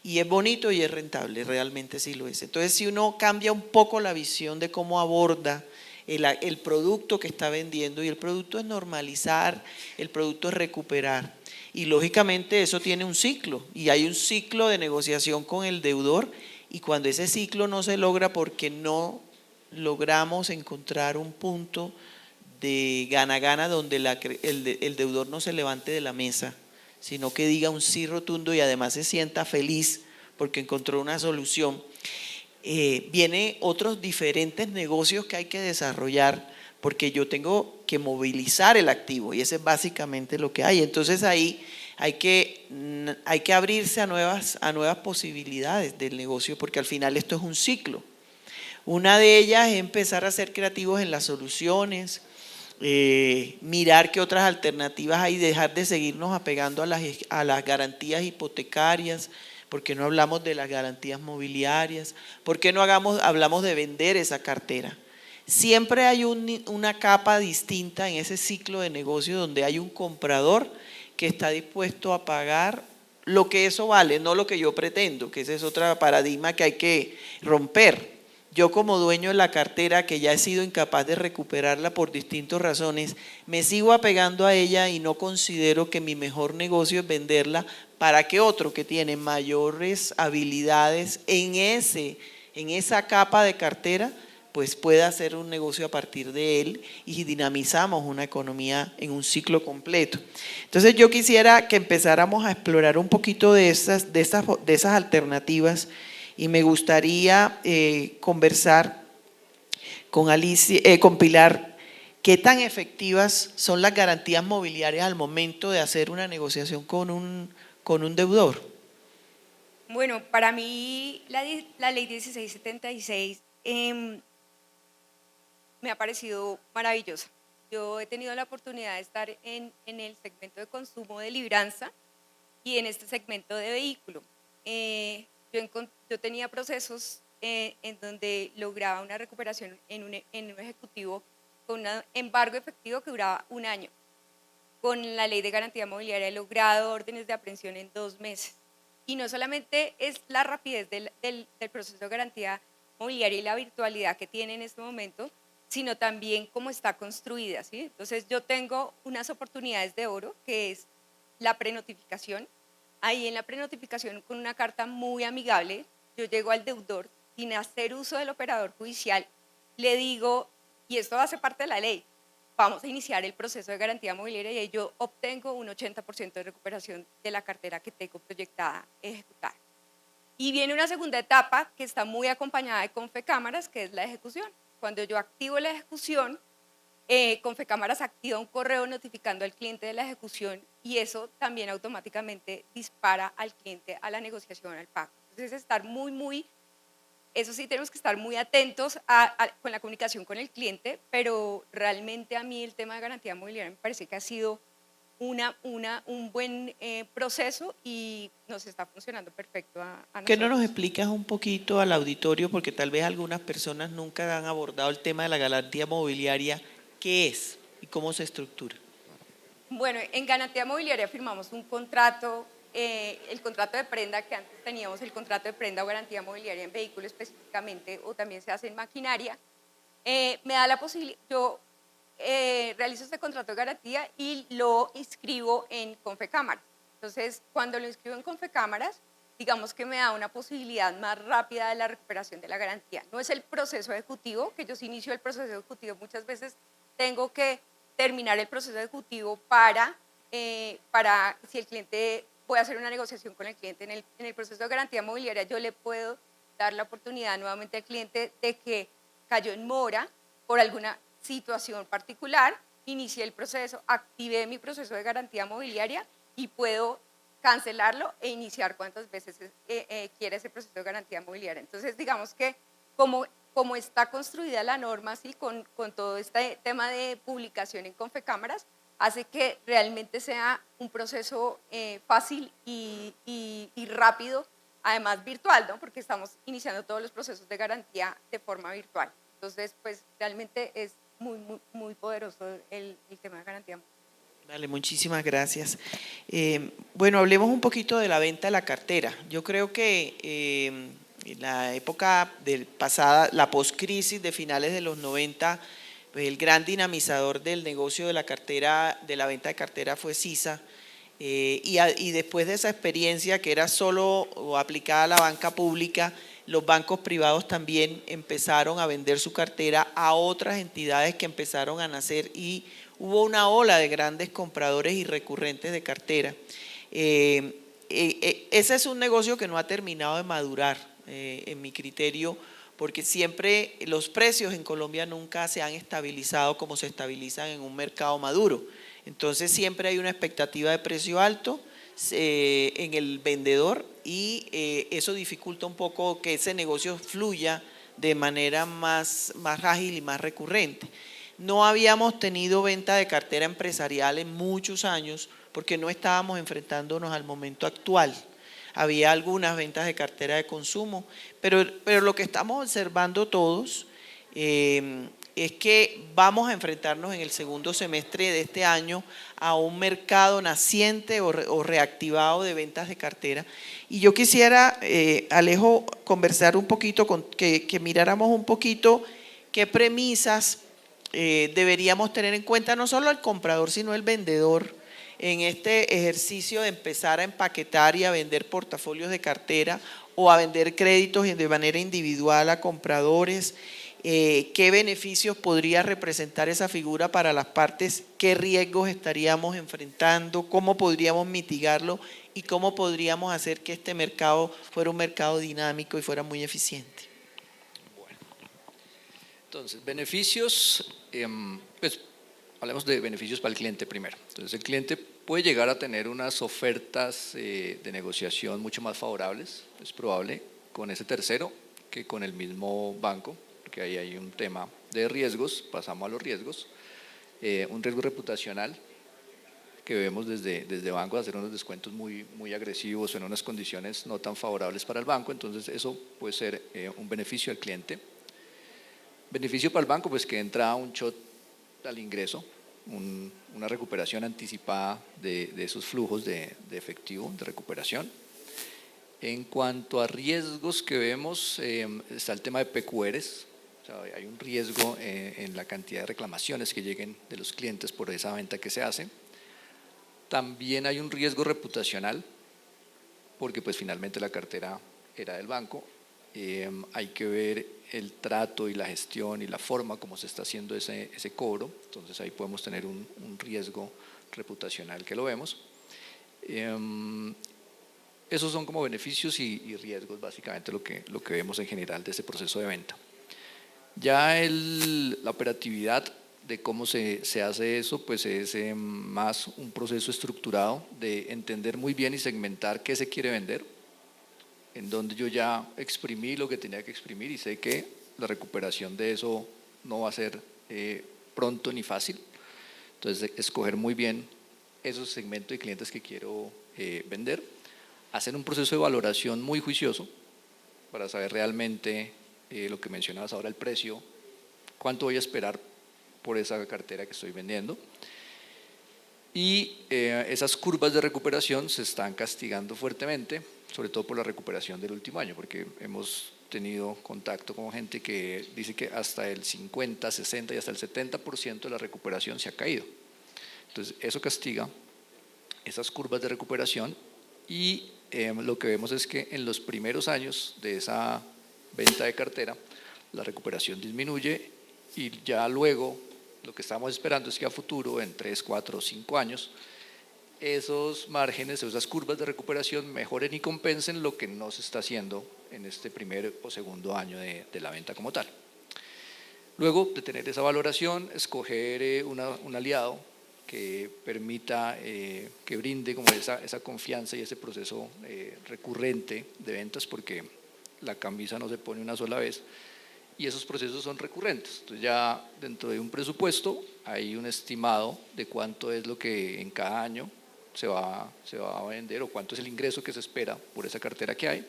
Y es bonito y es rentable, realmente sí lo es. Entonces, si uno cambia un poco la visión de cómo aborda el producto que está vendiendo, y el producto es normalizar, el producto es recuperar. Y lógicamente eso tiene un ciclo, y hay un ciclo de negociación con el deudor, y cuando ese ciclo no se logra porque no logramos encontrar un punto de gana-gana donde el deudor no se levante de la mesa, sino que diga un sí rotundo y además se sienta feliz porque encontró una solución. Vienen otros diferentes negocios que hay que desarrollar porque yo tengo que movilizar el activo y ese es básicamente lo que hay. Entonces ahí hay que abrirse a nuevas posibilidades del negocio porque al final esto es un ciclo. Una de ellas es empezar a ser creativos en las soluciones, mirar qué otras alternativas hay, dejar de seguirnos apegando a las garantías hipotecarias, porque no hablamos de las garantías mobiliarias, porque no hablamos de vender esa cartera. Siempre hay una capa distinta en ese ciclo de negocio donde hay un comprador que está dispuesto a pagar lo que eso vale, no lo que yo pretendo, que ese es otro paradigma que hay que romper. Yo como dueño de la cartera que ya he sido incapaz de recuperarla por distintas razones, me sigo apegando a ella y no considero que mi mejor negocio es venderla para que otro que tiene mayores habilidades en esa capa de cartera pues pueda hacer un negocio a partir de él y dinamizamos una economía en un ciclo completo. Entonces yo quisiera que empezáramos a explorar un poquito de esas alternativas. Y me gustaría conversar con Pilar, ¿qué tan efectivas son las garantías mobiliarias al momento de hacer una negociación con un deudor? Bueno, para mí la ley 1676 me ha parecido maravillosa. Yo he tenido la oportunidad de estar en el segmento de consumo de libranza y en este segmento de vehículo. Yo tenía procesos en donde lograba una recuperación en un ejecutivo con un embargo efectivo que duraba 1 año. Con la ley de garantía mobiliaria he logrado órdenes de aprehensión en 2 meses. Y no solamente es la rapidez del proceso de garantía mobiliaria y la virtualidad que tiene en este momento, sino también cómo está construida, ¿sí? Entonces yo tengo unas oportunidades de oro, que es la prenotificación. Ahí en la prenotificación, con una carta muy amigable, yo llego al deudor sin hacer uso del operador judicial, le digo, y esto hace parte de la ley, vamos a iniciar el proceso de garantía mobiliaria y ahí yo obtengo un 80% de recuperación de la cartera que tengo proyectada ejecutar. Y viene una segunda etapa que está muy acompañada de Confecámaras, que es la ejecución. Cuando yo activo la ejecución, Confecámaras activa un correo notificando al cliente de la ejecución y eso también automáticamente dispara al cliente a la negociación, al pago. Entonces, eso sí tenemos que estar muy atentos con la comunicación con el cliente, pero realmente a mí el tema de garantía mobiliaria me parece que ha sido un buen proceso y nos está funcionando perfecto a nosotros. ¿Qué no nos explicas un poquito al auditorio? Porque tal vez algunas personas nunca han abordado el tema de la garantía mobiliaria. ¿Qué es y cómo se estructura? Bueno, en garantía mobiliaria firmamos un contrato el contrato de prenda, que antes teníamos el contrato de prenda o garantía mobiliaria en vehículo específicamente, o también se hace en maquinaria, me da la posibilidad, yo realizo este contrato de garantía y lo inscribo en Confecámaras. Entonces, cuando lo inscribo en Confecámaras, digamos que me da una posibilidad más rápida de la recuperación de la garantía. No es el proceso ejecutivo, que yo si inicio el proceso ejecutivo muchas veces tengo que terminar el proceso ejecutivo para si el cliente, voy a hacer una negociación con el cliente en el proceso de garantía mobiliaria, yo le puedo dar la oportunidad nuevamente al cliente de que cayó en mora por alguna situación particular, inicié el proceso, activé mi proceso de garantía mobiliaria y puedo cancelarlo e iniciar cuantas veces quiera ese proceso de garantía mobiliaria. Entonces, digamos que como está construida la norma, ¿sí? con todo este tema de publicación en Confecámaras, hace que realmente sea un proceso fácil y rápido, además virtual, ¿no? Porque estamos iniciando todos los procesos de garantía de forma virtual. Entonces, pues realmente es muy poderoso el tema de garantía. Vale, muchísimas gracias. Bueno, hablemos un poquito de la venta de la cartera. Yo creo que en la época pasada, la poscrisis de finales de los 90, pues el gran dinamizador del negocio de la cartera, de la venta de cartera fue Sisa. Y después de esa experiencia que era solo aplicada a la banca pública, los bancos privados también empezaron a vender su cartera a otras entidades que empezaron a nacer y hubo una ola de grandes compradores y recurrentes de cartera. Ese es un negocio que no ha terminado de madurar, en mi criterio, porque siempre los precios en Colombia nunca se han estabilizado como se estabilizan en un mercado maduro. Entonces siempre hay una expectativa de precio alto en el vendedor y eso dificulta un poco que ese negocio fluya de manera más ágil y más recurrente. No habíamos tenido venta de cartera empresarial en muchos años porque no estábamos enfrentándonos al momento actual. Había algunas ventas de cartera de consumo, pero lo que estamos observando todos es que vamos a enfrentarnos en el segundo semestre de este año a un mercado naciente o reactivado de ventas de cartera. Y yo quisiera, Alejo, conversar un poquito, que miráramos un poquito qué premisas deberíamos tener en cuenta, no solo el comprador, sino el vendedor, en este ejercicio de empezar a empaquetar y a vender portafolios de cartera o a vender créditos de manera individual a compradores. ¿Qué beneficios podría representar esa figura para las partes? ¿Qué riesgos estaríamos enfrentando? ¿Cómo podríamos mitigarlo? ¿Y cómo podríamos hacer que este mercado fuera un mercado dinámico y fuera muy eficiente? Bueno, entonces, beneficios, pues hablemos de beneficios para el cliente primero. Entonces, el cliente puede llegar a tener unas ofertas de negociación mucho más favorables, es probable, con ese tercero que con el mismo banco, porque ahí hay un tema de riesgos, pasamos a los riesgos, un riesgo reputacional que vemos desde bancos hacer unos descuentos muy agresivos en unas condiciones no tan favorables para el banco, entonces eso puede ser un beneficio al cliente. Beneficio para el banco, pues que entra un shot al ingreso, una recuperación anticipada de esos flujos de efectivo, de recuperación. En cuanto a riesgos que vemos, está el tema de PQRs, o sea, hay un riesgo en la cantidad de reclamaciones que lleguen de los clientes por esa venta que se hace. También hay un riesgo reputacional, porque pues finalmente la cartera era del banco. Hay que ver el trato y la gestión y la forma como se está haciendo ese cobro, entonces ahí podemos tener un riesgo reputacional que lo vemos. Esos son como beneficios y riesgos, básicamente lo que vemos en general de ese proceso de venta. Ya la operatividad de cómo se hace eso, pues es más un proceso estructurado de entender muy bien y segmentar qué se quiere vender, en donde yo ya exprimí lo que tenía que exprimir y sé que la recuperación de eso no va a ser pronto ni fácil. Entonces, escoger muy bien esos segmentos de clientes que quiero vender, hacer un proceso de valoración muy juicioso para saber realmente lo que mencionabas ahora, el precio, cuánto voy a esperar por esa cartera que estoy vendiendo. y esas curvas de recuperación se están castigando fuertemente, sobre todo por la recuperación del último año, porque hemos tenido contacto con gente que dice que hasta el 50, 60 y hasta el 70% de la recuperación se ha caído. Entonces eso castiga esas curvas de recuperación y lo que vemos es que en los primeros años de esa venta de cartera la recuperación disminuye y ya luego lo que estamos esperando es que a futuro, en 3, 4 o 5 años, esos márgenes, esas curvas de recuperación mejoren y compensen lo que no se está haciendo en este primer o segundo año de la venta como tal. Luego de tener esa valoración, escoger un aliado que permita, que brinde como esa confianza y ese proceso recurrente de ventas, porque la camisa no se pone una sola vez y esos procesos son recurrentes. Entonces ya dentro de un presupuesto hay un estimado de cuánto es lo que en cada año se va a vender o cuánto es el ingreso que se espera por esa cartera que hay.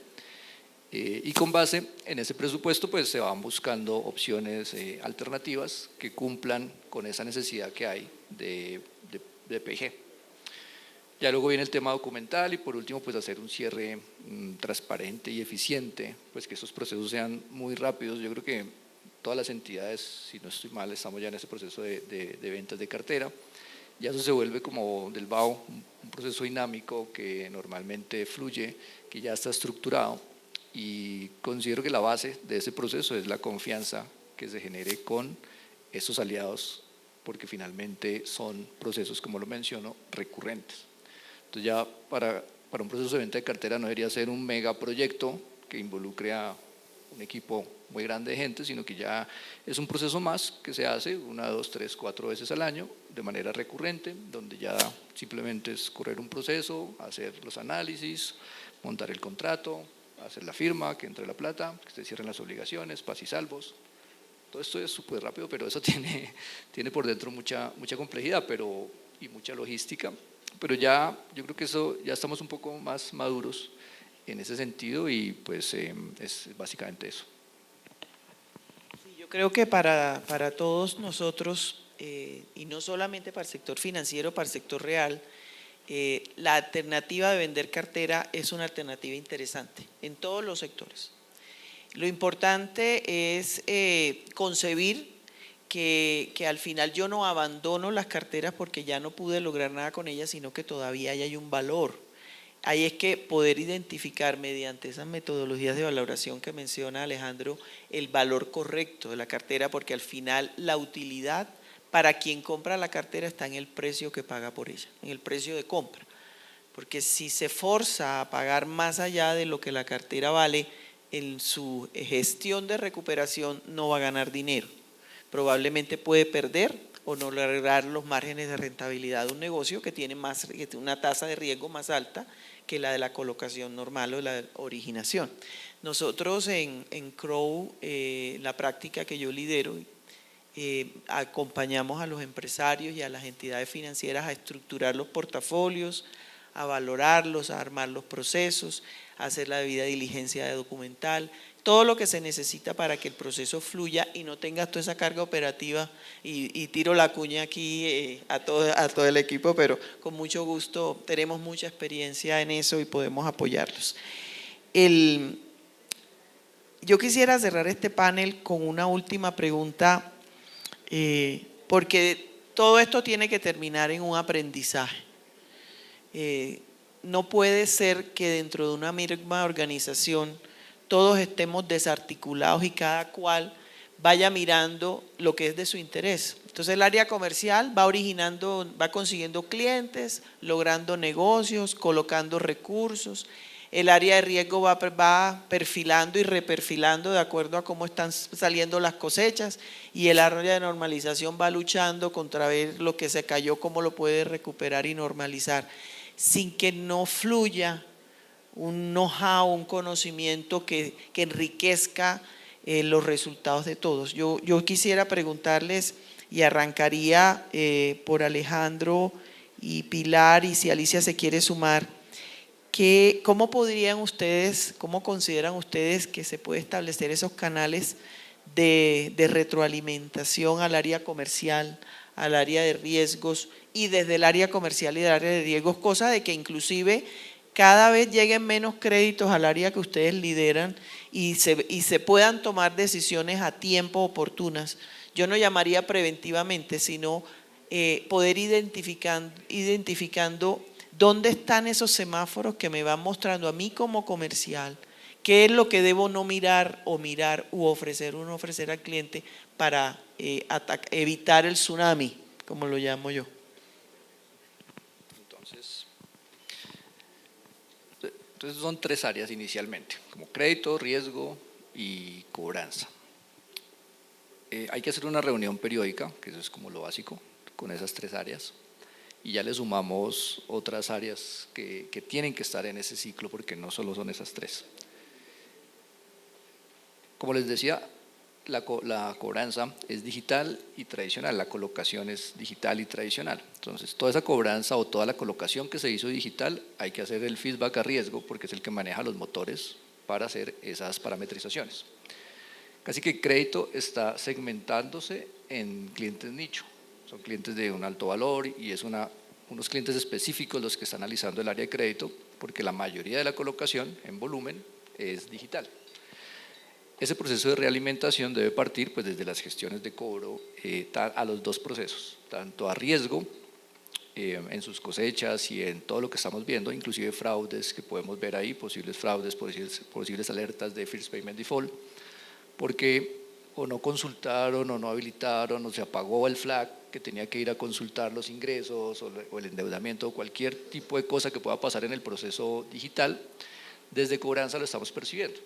Y con base en ese presupuesto pues se van buscando opciones alternativas que cumplan con esa necesidad que hay de PG. Ya luego viene el tema documental y por último pues hacer un cierre transparente y eficiente, pues que esos procesos sean muy rápidos. Yo creo que todas las entidades, si no estoy mal, estamos ya en ese proceso de ventas de cartera. Ya eso se vuelve como del BAO un proceso dinámico que normalmente fluye, que ya está estructurado, y considero que la base de ese proceso es la confianza que se genere con esos aliados, porque finalmente son procesos, como lo menciono, recurrentes. Entonces ya para un proceso de venta de cartera no debería ser un megaproyecto que involucre a un equipo muy grande de gente, sino que ya es un proceso más que se hace 1, 2, 3, 4 veces al año de manera recurrente, donde ya simplemente es correr un proceso, hacer los análisis, montar el contrato, hacer la firma, que entre la plata, que se cierren las obligaciones, paz y salvos. Todo esto es súper rápido, pero eso tiene por dentro mucha complejidad y mucha logística. Pero ya yo creo que eso ya estamos un poco más maduros en ese sentido y pues es básicamente eso. Sí, yo creo que para todos nosotros, y no solamente para el sector financiero, para el sector real, la alternativa de vender cartera es una alternativa interesante en todos los sectores. Lo importante es concebir que al final yo no abandono las carteras porque ya no pude lograr nada con ellas, sino que todavía hay un valor. Ahí es que poder identificar mediante esas metodologías de valoración que menciona Alejandro el valor correcto de la cartera, porque al final la utilidad para quien compra la cartera está en el precio que paga por ella, en el precio de compra. Porque si se forza a pagar más allá de lo que la cartera vale, en su gestión de recuperación no va a ganar dinero. Probablemente puede perder o no lograr los márgenes de rentabilidad de un negocio que tiene una tasa de riesgo más alta que la de la colocación normal o de la originación. Nosotros en Crow, la práctica que yo lidero, acompañamos a los empresarios y a las entidades financieras a estructurar los portafolios, a valorarlos, a armar los procesos, a hacer la debida diligencia de documental, todo lo que se necesita para que el proceso fluya y no tengas toda esa carga operativa, y tiro la cuña aquí a todo el equipo, pero con mucho gusto, tenemos mucha experiencia en eso y podemos apoyarlos. Yo quisiera cerrar este panel con una última pregunta, porque todo esto tiene que terminar en un aprendizaje. No puede ser que dentro de una misma organización todos estemos desarticulados y cada cual vaya mirando lo que es de su interés. Entonces el área comercial va consiguiendo clientes, logrando negocios, colocando recursos. El área de riesgo va perfilando y reperfilando de acuerdo a cómo están saliendo las cosechas, y el área de normalización va luchando contra ver lo que se cayó, cómo lo puede recuperar y normalizar, sin que no fluya un know-how, un conocimiento que enriquezca los resultados de todos. Yo quisiera preguntarles, y arrancaría por Alejandro y Pilar, y si Alicia se quiere sumar, ¿cómo consideran ustedes que se puede establecer esos canales de retroalimentación al área comercial, al área de riesgos y desde el área comercial y del área de riesgos, cosa de que inclusive cada vez lleguen menos créditos al área que ustedes lideran y se puedan tomar decisiones a tiempo oportunas. Yo no llamaría preventivamente, sino poder identificando dónde están esos semáforos que me van mostrando a mí como comercial, qué es lo que debo no mirar o mirar u ofrecer o no ofrecer al cliente para evitar el tsunami, como lo llamo yo. Entonces son 3 áreas inicialmente, como crédito, riesgo y cobranza. Hay que hacer una reunión periódica, que eso es como lo básico, con esas 3 áreas. Y ya le sumamos otras áreas que tienen que estar en ese ciclo, porque no solo son esas 3. Como les decía, la cobranza es digital y tradicional, la colocación es digital y tradicional. Entonces, toda esa cobranza o toda la colocación que se hizo digital, hay que hacer el feedback a riesgo, porque es el que maneja los motores para hacer esas parametrizaciones. Casi que crédito está segmentándose en clientes nicho. Son clientes de un alto valor y es unos clientes específicos los que están analizando el área de crédito, porque la mayoría de la colocación en volumen es digital. Ese proceso de realimentación debe partir pues, desde las gestiones de cobro a los 2 procesos, tanto a riesgo en sus cosechas y en todo lo que estamos viendo, inclusive fraudes que podemos ver ahí, posibles fraudes, posibles alertas de First Payment Default, porque o no consultaron o no habilitaron o se apagó el flag que tenía que ir a consultar los ingresos o el endeudamiento o cualquier tipo de cosa que pueda pasar en el proceso digital, desde cobranza lo estamos percibiendo.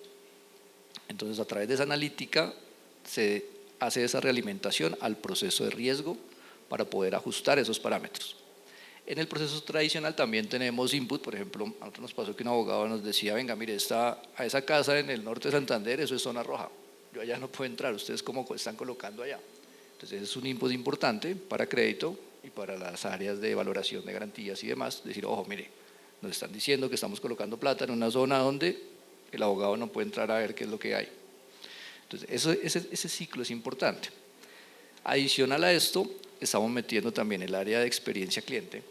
Entonces, a través de esa analítica se hace esa realimentación al proceso de riesgo para poder ajustar esos parámetros. En el proceso tradicional también tenemos input, por ejemplo, a nosotros nos pasó que un abogado nos decía, venga, mire, a esa casa en el norte de Santander, eso es zona roja, yo allá no puedo entrar, ustedes cómo están colocando allá. Entonces, es un input importante para crédito y para las áreas de valoración de garantías y demás, decir, ojo, mire, nos están diciendo que estamos colocando plata en una zona donde el abogado no puede entrar a ver qué es lo que hay. Entonces, ese ciclo es importante. Adicional a esto, estamos metiendo también el área de experiencia cliente,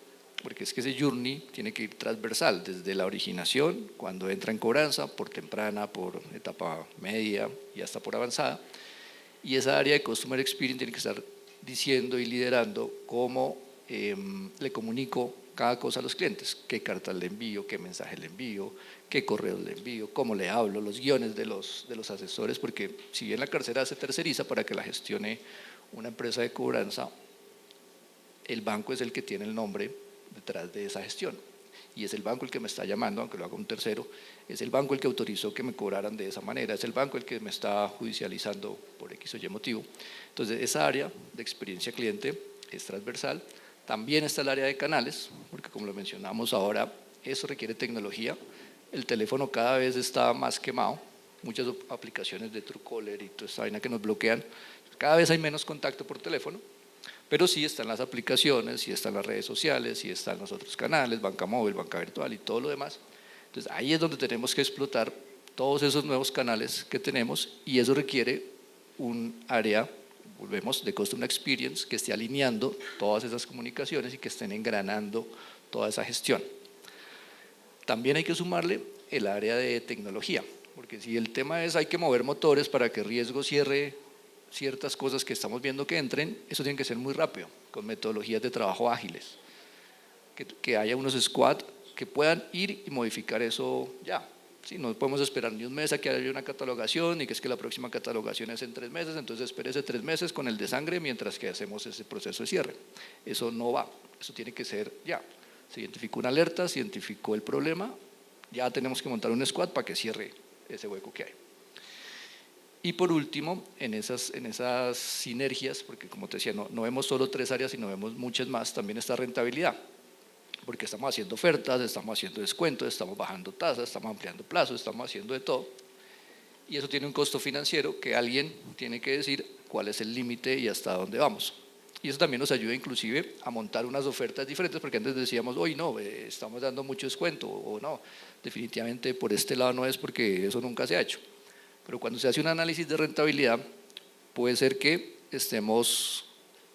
porque es que ese journey tiene que ir transversal, desde la originación, cuando entra en cobranza, por temprana, por etapa media y hasta por avanzada. Y esa área de Customer Experience tiene que estar diciendo y liderando cómo le comunico cada cosa a los clientes, qué cartas le envío, qué mensajes le envío, qué correos le envío, cómo le hablo, los guiones de los asesores, porque si bien la cartera se terceriza para que la gestione una empresa de cobranza, el banco es el que tiene el nombre detrás de esa gestión y es el banco el que me está llamando, aunque lo haga un tercero, es el banco el que autorizó que me cobraran de esa manera, es el banco el que me está judicializando por X o Y motivo. Entonces, esa área de experiencia cliente es transversal. También está el área de canales, porque como lo mencionamos ahora, eso requiere tecnología. El teléfono cada vez está más quemado, muchas aplicaciones de Truecaller y toda esta vaina que nos bloquean, cada vez hay menos contacto por teléfono, pero sí están las aplicaciones, sí están las redes sociales, sí están los otros canales, banca móvil, banca virtual y todo lo demás. Entonces ahí es donde tenemos que explotar todos esos nuevos canales que tenemos y eso requiere un área, volvemos, de Customer Experience que esté alineando todas esas comunicaciones y que estén engranando toda esa gestión. También hay que sumarle el área de tecnología, porque si el tema es hay que mover motores para que riesgo cierre ciertas cosas que estamos viendo que entren, eso tiene que ser muy rápido, con metodologías de trabajo ágiles, que haya unos squad que puedan ir y modificar eso ya. Sí, no podemos esperar ni un mes a que haya una catalogación y que es que la próxima catalogación es en 3 meses, entonces espérese 3 meses con el de sangre mientras que hacemos ese proceso de cierre. Eso no va, eso tiene que ser ya. Se identificó una alerta, se identificó el problema, ya tenemos que montar un squad para que cierre ese hueco que hay. Y por último, en esas sinergias, porque como te decía, no vemos solo 3 áreas, sino vemos muchas más, también está rentabilidad, porque estamos haciendo ofertas, estamos haciendo descuentos, estamos bajando tasas, estamos ampliando plazos, estamos haciendo de todo, y eso tiene un costo financiero que alguien tiene que decir cuál es el límite y hasta dónde vamos. Y eso también nos ayuda inclusive a montar unas ofertas diferentes, porque antes decíamos, hoy no, estamos dando mucho descuento, o no, definitivamente por este lado no es porque eso nunca se ha hecho. Pero cuando se hace un análisis de rentabilidad, puede ser que estemos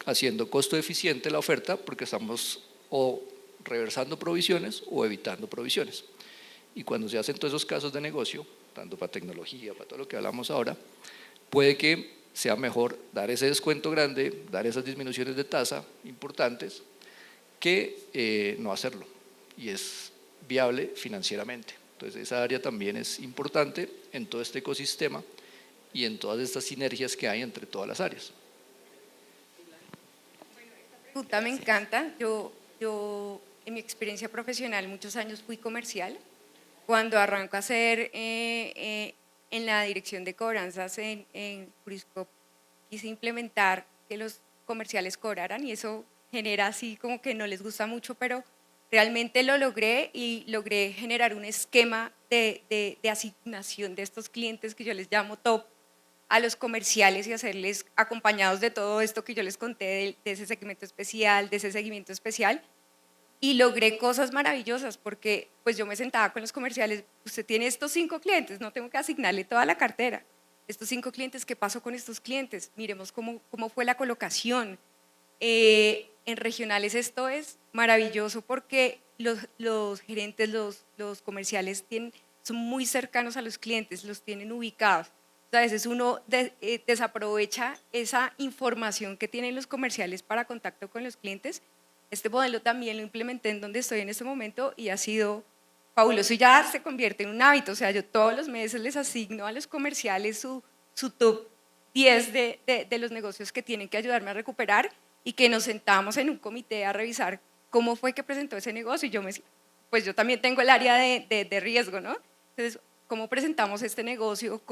haciendo costo eficiente la oferta porque estamos o reversando provisiones o evitando provisiones. Y cuando se hacen todos esos casos de negocio, tanto para tecnología, para todo lo que hablamos ahora, puede que sea mejor dar ese descuento grande, dar esas disminuciones de tasa importantes, que no hacerlo. Y es viable financieramente. Entonces esa área también es importante en todo este ecosistema y en todas estas sinergias que hay entre todas las áreas. Pregunta me encanta. Yo en mi experiencia profesional muchos años fui comercial. Cuando arranco a hacer en la dirección de cobranzas en Juriscop, quise implementar que los comerciales cobraran y eso genera así como que no les gusta mucho, pero realmente lo logré y logré generar un esquema de asignación de estos clientes que yo les llamo top a los comerciales y hacerles acompañados de todo esto que yo les conté, de ese segmento especial, de ese seguimiento especial. Y logré cosas maravillosas porque pues yo me sentaba con los comerciales, usted tiene estos 5 clientes, no tengo que asignarle toda la cartera. Estos 5 clientes, ¿qué pasó con estos clientes? Miremos cómo fue la colocación. En regionales esto es maravilloso porque los gerentes, los comerciales son muy cercanos a los clientes, los tienen ubicados. A veces uno desaprovecha esa información que tienen los comerciales para contacto con los clientes. Este modelo también lo implementé en donde estoy en este momento y ha sido fabuloso y ya se convierte en un hábito. O sea, yo todos los meses les asigno a los comerciales su top 10 de los negocios que tienen que ayudarme a recuperar y que nos sentamos en un comité a revisar cómo fue que presentó ese negocio. Y pues yo también tengo el área de riesgo, ¿no? Entonces, ¿cómo presentamos este negocio?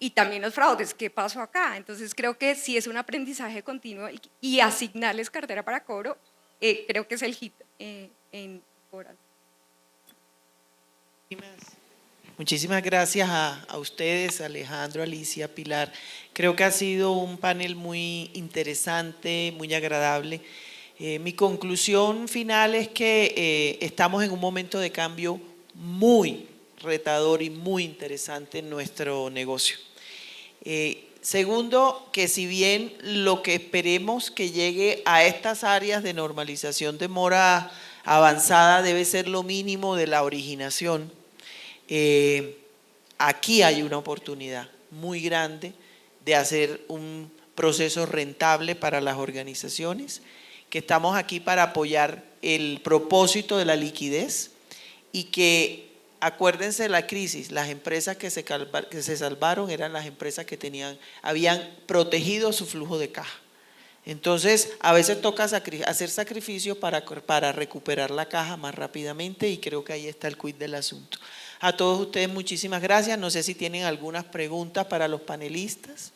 Y también los fraudes, ¿qué pasó acá? Entonces creo que sí es un aprendizaje continuo y asignarles cartera para cobro, creo que es el hit en Coral. Muchísimas gracias a ustedes, Alejandro, Alicia, Pilar. Creo que ha sido un panel muy interesante, muy agradable. Mi conclusión final es que estamos en un momento de cambio muy retador y muy interesante en nuestro negocio. Segundo, que si bien lo que esperemos que llegue a estas áreas de normalización de mora avanzada debe ser lo mínimo de la originación, aquí hay una oportunidad muy grande de hacer un proceso rentable para las organizaciones, que estamos aquí para apoyar el propósito de la liquidez y que acuérdense de la crisis, las empresas que se salvaron eran las empresas que habían protegido su flujo de caja. Entonces, a veces toca hacer sacrificios para recuperar la caja más rápidamente y creo que ahí está el quid del asunto. A todos ustedes muchísimas gracias. No sé si tienen algunas preguntas para los panelistas.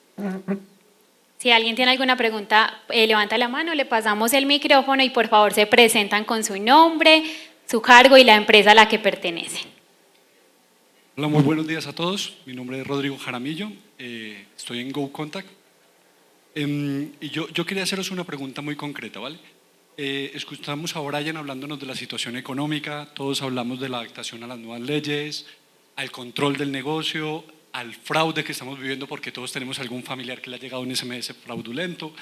Si alguien tiene alguna pregunta, levanta la mano, le pasamos el micrófono y por favor se presentan con su nombre, su cargo y la empresa a la que pertenecen. Hola, muy buenos días a todos. Mi nombre es Rodrigo Jaramillo, estoy en GoContact. Y yo quería haceros una pregunta muy concreta, ¿vale? Escuchamos a Brian hablándonos de la situación económica, todos hablamos de la adaptación a las nuevas leyes, al control del negocio, al fraude que estamos viviendo porque todos tenemos algún familiar que le ha llegado un SMS fraudulento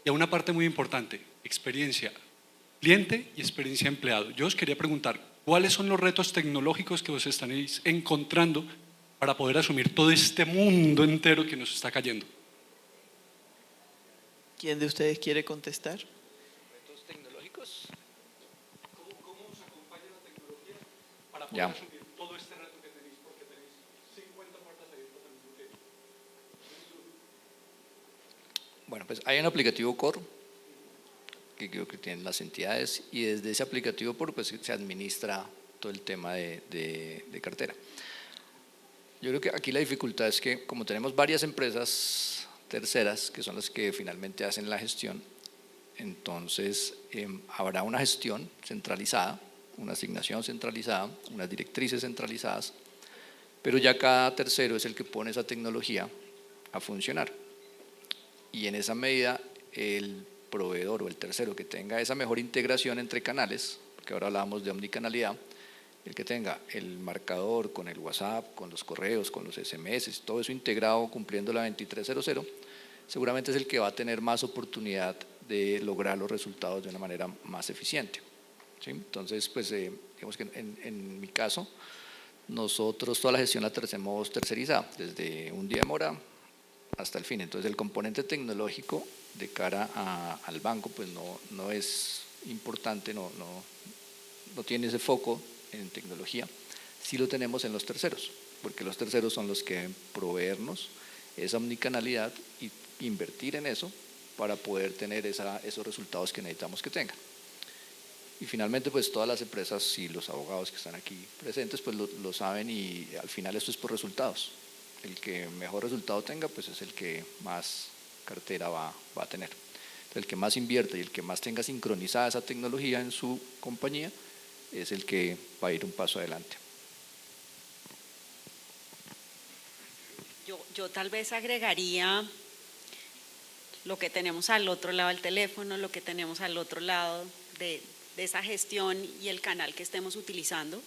y a una parte muy importante, experiencia cliente y experiencia empleado. Yo os quería preguntar, ¿cuáles son los retos tecnológicos que os estaréis encontrando para poder asumir todo este mundo entero que nos está cayendo? ¿Quién de ustedes quiere contestar? ¿Retos tecnológicos? ¿Cómo os acompaña la tecnología para poder asumir todo este reto que tenéis? Porque tenéis 50 puertas abiertas al mismo tiempo. Bueno, pues hay un aplicativo Core que creo que tienen las entidades y desde ese aplicativo Core pues, se administra todo el tema de cartera. Yo creo que aquí la dificultad es que como tenemos varias empresas terceras que son las que finalmente hacen la gestión, entonces habrá una gestión centralizada, una asignación centralizada, unas directrices centralizadas, pero ya cada tercero es el que pone esa tecnología a funcionar. Y en esa medida el proveedor o el tercero que tenga esa mejor integración entre canales, porque ahora hablábamos de omnicanalidad, el que tenga el marcador con el WhatsApp, con los correos, con los SMS, todo eso integrado cumpliendo la 2300, seguramente es el que va a tener más oportunidad de lograr los resultados de una manera más eficiente. ¿Sí? Entonces, pues, digamos que en mi caso, nosotros toda la gestión la hacemos tercerizada, desde un día de mora hasta el fin. Entonces, el componente tecnológico de cara al banco, pues no es importante, no tiene ese foco en tecnología. Sí lo tenemos en los terceros, porque los terceros son los que deben proveernos esa omnicanalidad y invertir en eso para poder tener esos resultados que necesitamos que tengan. Y finalmente, pues todas las empresas y los abogados que están aquí presentes, pues lo saben, y al final esto es por resultados. El que mejor resultado tenga, pues es el que más cartera va a tener. Entonces, el que más invierta y el que más tenga sincronizada esa tecnología en su compañía es el que va a ir un paso adelante. Yo tal vez agregaría lo que tenemos al otro lado del teléfono, lo que tenemos al otro lado de esa gestión y el canal que estemos utilizando.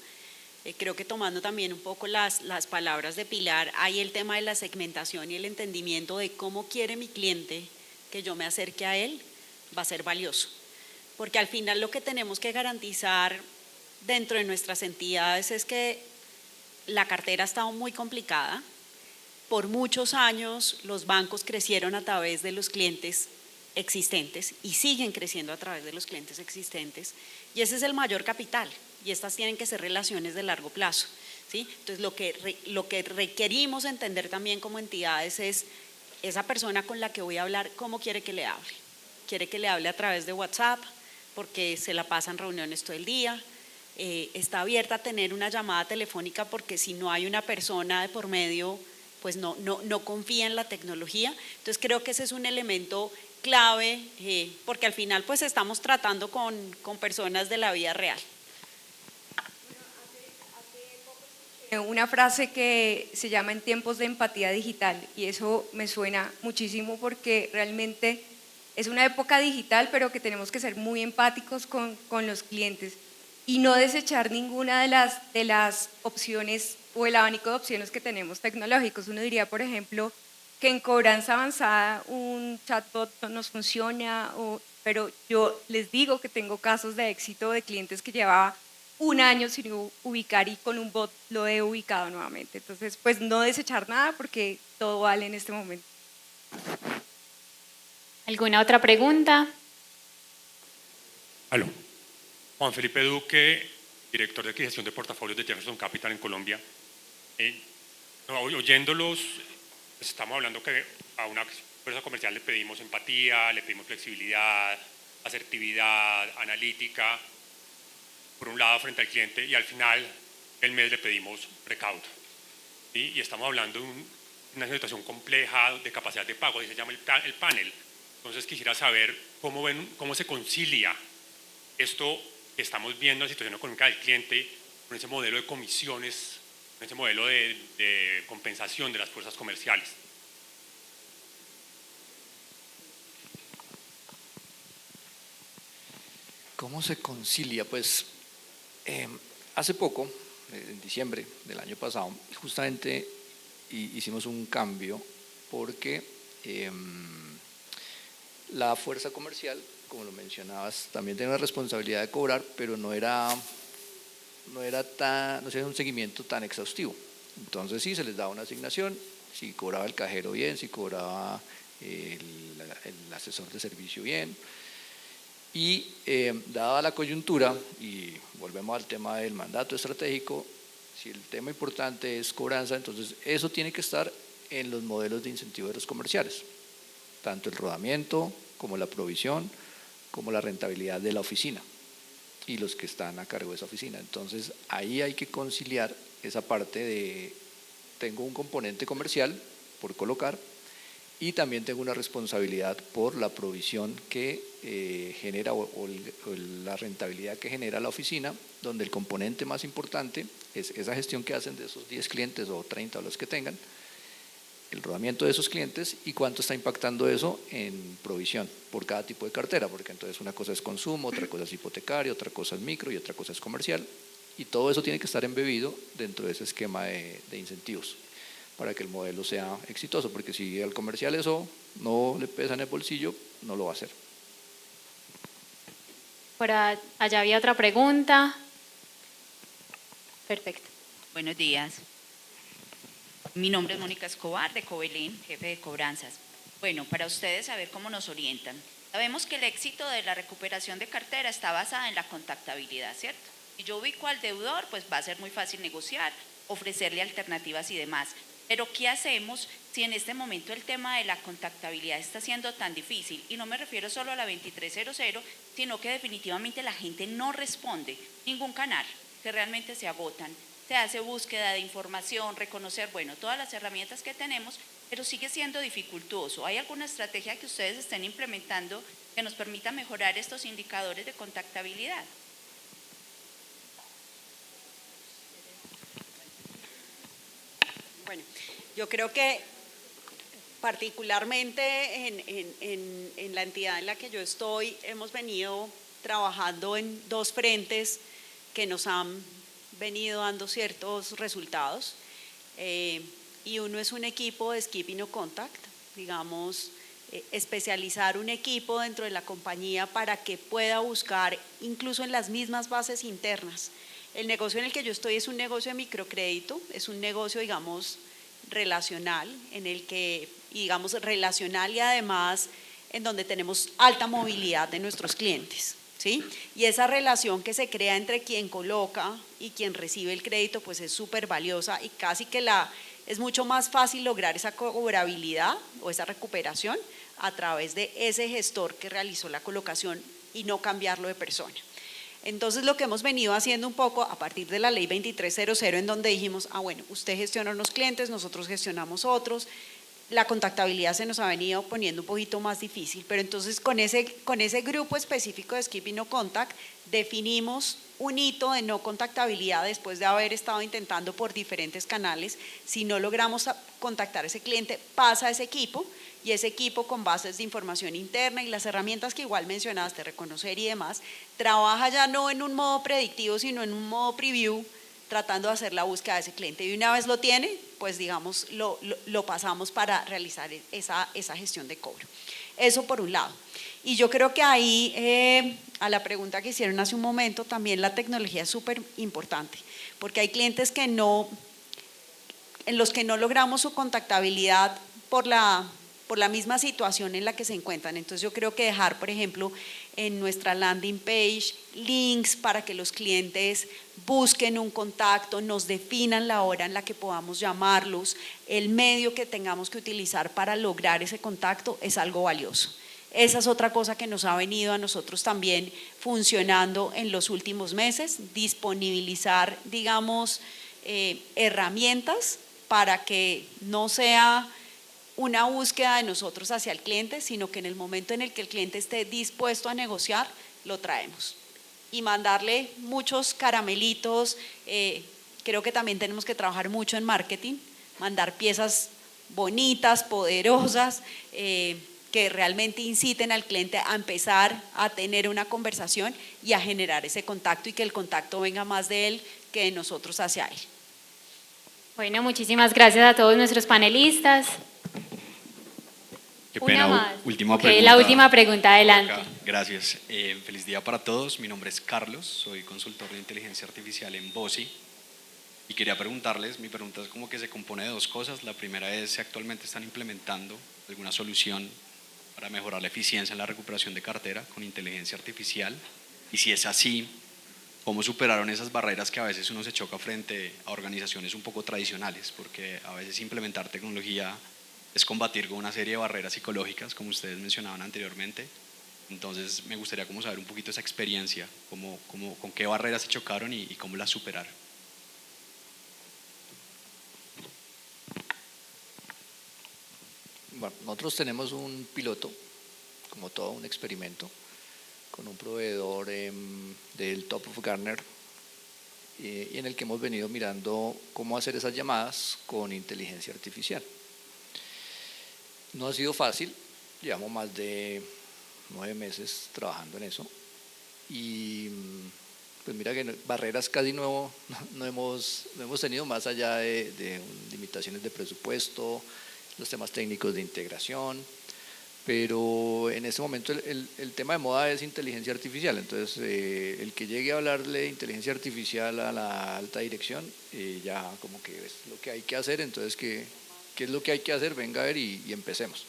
Creo que tomando también un poco las palabras de Pilar, hay el tema de la segmentación y el entendimiento de cómo quiere mi cliente que yo me acerque a él, va a ser valioso. Porque al final lo que tenemos que garantizar dentro de nuestras entidades es que la cartera ha estado muy complicada. Por muchos años los bancos crecieron a través de los clientes existentes y siguen creciendo a través de los clientes existentes, y ese es el mayor capital, y estas tienen que ser relaciones de largo plazo, ¿sí? Entonces lo que requerimos entender también como entidades es esa persona con la que voy a hablar, ¿cómo quiere que le hable? ¿Quiere que le hable a través de WhatsApp porque se la pasa en reuniones todo el día? ¿Está abierta a tener una llamada telefónica porque si no hay una persona de por medio, pues no confía en la tecnología? Entonces creo que ese es un elemento clave, porque al final pues estamos tratando con personas de la vida real. Una frase que se llama en tiempos de empatía digital, y eso me suena muchísimo porque realmente es una época digital, pero que tenemos que ser muy empáticos con los clientes y no desechar ninguna de las opciones o el abanico de opciones que tenemos tecnológicos. Uno diría, por ejemplo, que en cobranza avanzada un chatbot no nos funciona, pero yo les digo que tengo casos de éxito de clientes que llevaba un año sin ubicar y con un bot lo he ubicado nuevamente. Entonces, pues no desechar nada porque todo vale en este momento. ¿Alguna otra pregunta? Aló. Juan Felipe Duque, director de adquisición de portafolios de Jefferson Capital en Colombia. Oyéndolos, estamos hablando que a una empresa comercial le pedimos empatía, le pedimos flexibilidad, asertividad, analítica, por un lado frente al cliente, y al final del mes le pedimos recaudo. ¿Sí? Y estamos hablando de una situación compleja de capacidad de pago, así se llama el panel. Entonces quisiera saber cómo se concilia esto que estamos viendo, la situación económica del cliente, con ese modelo de comisiones, con ese modelo de compensación de las fuerzas comerciales. ¿Cómo se concilia? Pues hace poco, en diciembre del año pasado, justamente hicimos un cambio porque la fuerza comercial, como lo mencionabas, también tiene una responsabilidad de cobrar, pero no era un seguimiento tan exhaustivo. Entonces sí, se les daba una asignación, si cobraba el cajero bien, si cobraba el asesor de servicio bien. Y dada la coyuntura, y volvemos al tema del mandato estratégico, si el tema importante es cobranza, entonces eso tiene que estar en los modelos de incentivo de los comerciales, tanto el rodamiento como la provisión, como la rentabilidad de la oficina y los que están a cargo de esa oficina. Entonces ahí hay que conciliar esa parte de tengo un componente comercial por colocar y también tengo una responsabilidad por la provisión que genera o la rentabilidad que genera la oficina, donde el componente más importante es esa gestión que hacen de esos 10 clientes o 30 o los que tengan, el rodamiento de esos clientes y cuánto está impactando eso en provisión por cada tipo de cartera, porque entonces una cosa es consumo, otra cosa es hipotecario, otra cosa es micro y otra cosa es comercial, y todo eso tiene que estar embebido dentro de ese esquema de incentivos. para que el modelo sea exitoso, porque si al comercial eso no le pesa en el bolsillo, no lo va a hacer. Por allá había otra pregunta. Perfecto. Buenos días. Mi nombre es Mónica Escobar, de Covelín, jefe de cobranzas. Bueno, para ustedes saber cómo nos orientan. Sabemos que el éxito de la recuperación de cartera está basada en la contactabilidad, ¿cierto? Si yo ubico al deudor, pues va a ser muy fácil negociar, ofrecerle alternativas y demás. Pero ¿qué hacemos si en este momento el tema de la contactabilidad está siendo tan difícil? Y no me refiero solo a la 2300, sino que definitivamente la gente no responde ningún canal, que realmente se agotan. Se hace búsqueda de información, reconocer, bueno, todas las herramientas que tenemos, pero sigue siendo dificultoso. ¿Hay alguna estrategia que ustedes estén implementando que nos permita mejorar estos indicadores de contactabilidad? Bueno, yo creo que particularmente en la entidad en la que yo estoy, hemos venido trabajando en dos frentes que nos han venido dando ciertos resultados. Y uno es un equipo de Skip y No Contact, digamos, especializar un equipo dentro de la compañía para que pueda buscar incluso en las mismas bases internas. El negocio en el que yo estoy es un negocio de microcrédito, es un negocio, digamos, relacional, en el que, digamos, relacional y además en donde tenemos alta movilidad de nuestros clientes, ¿sí? Y esa relación que se crea entre quien coloca y quien recibe el crédito, pues es súper valiosa y casi que es mucho más fácil lograr esa cobrabilidad o esa recuperación a través de ese gestor que realizó la colocación y no cambiarlo de persona. Entonces lo que hemos venido haciendo un poco a partir de la ley 2300, en donde dijimos, bueno, usted gestiona unos clientes, nosotros gestionamos otros, la contactabilidad se nos ha venido poniendo un poquito más difícil, pero entonces con ese grupo específico de Skip y No Contact definimos un hito de no contactabilidad después de haber estado intentando por diferentes canales. Si no logramos contactar a ese cliente, pasa a ese equipo y ese equipo con bases de información interna y las herramientas que igual mencionaste, reconocer y demás, trabaja ya no en un modo predictivo, sino en un modo preview, tratando de hacer la búsqueda de ese cliente. Y una vez lo tiene, pues digamos, lo pasamos para realizar esa gestión de cobro. Eso por un lado. Y yo creo que ahí, a la pregunta que hicieron hace un momento, también la tecnología es súper importante, porque hay clientes en los que no logramos su contactabilidad por la misma situación en la que se encuentran. Entonces yo creo que dejar, por ejemplo, en nuestra landing page links para que los clientes busquen un contacto, nos definan la hora en la que podamos llamarlos, el medio que tengamos que utilizar para lograr ese contacto es algo valioso. Esa es otra cosa que nos ha venido a nosotros también funcionando en los últimos meses, disponibilizar, digamos, herramientas para que no sea una búsqueda de nosotros hacia el cliente, sino que en el momento en el que el cliente esté dispuesto a negociar, lo traemos. Y mandarle muchos caramelitos, creo que también tenemos que trabajar mucho en marketing, mandar piezas bonitas, poderosas, que realmente inciten al cliente a empezar a tener una conversación y a generar ese contacto y que el contacto venga más de él que de nosotros hacia él. Bueno, muchísimas gracias a todos nuestros panelistas. Qué pena, Una más. última Ok, pregunta. la última pregunta, adelante. Gracias. Feliz día para todos. Mi nombre es Carlos, soy consultor de inteligencia artificial en BOSI. Y quería preguntarles, mi pregunta es como que se compone de dos cosas. La primera es si actualmente están implementando alguna solución para mejorar la eficiencia en la recuperación de cartera con inteligencia artificial. Y si es así, ¿cómo superaron esas barreras que a veces uno se choca frente a organizaciones un poco tradicionales? Porque a veces implementar tecnología es combatir con una serie de barreras psicológicas, como ustedes mencionaban anteriormente. Entonces me gustaría como saber un poquito esa experiencia, con qué barreras se chocaron y cómo las superaron. Bueno, nosotros tenemos un piloto, como todo un experimento, con un proveedor del Top of Gartner, y en el que hemos venido mirando cómo hacer esas llamadas con inteligencia artificial. No ha sido fácil, llevamos más de 9 meses trabajando en eso y pues mira que barreras casi no hemos tenido más allá de limitaciones de presupuesto, los temas técnicos de integración, pero en este momento el tema de moda es inteligencia artificial, entonces el que llegue a hablarle de inteligencia artificial a la alta dirección, ya como que es lo que hay que hacer, entonces ¿qué es lo que hay que hacer? Venga a ver y empecemos.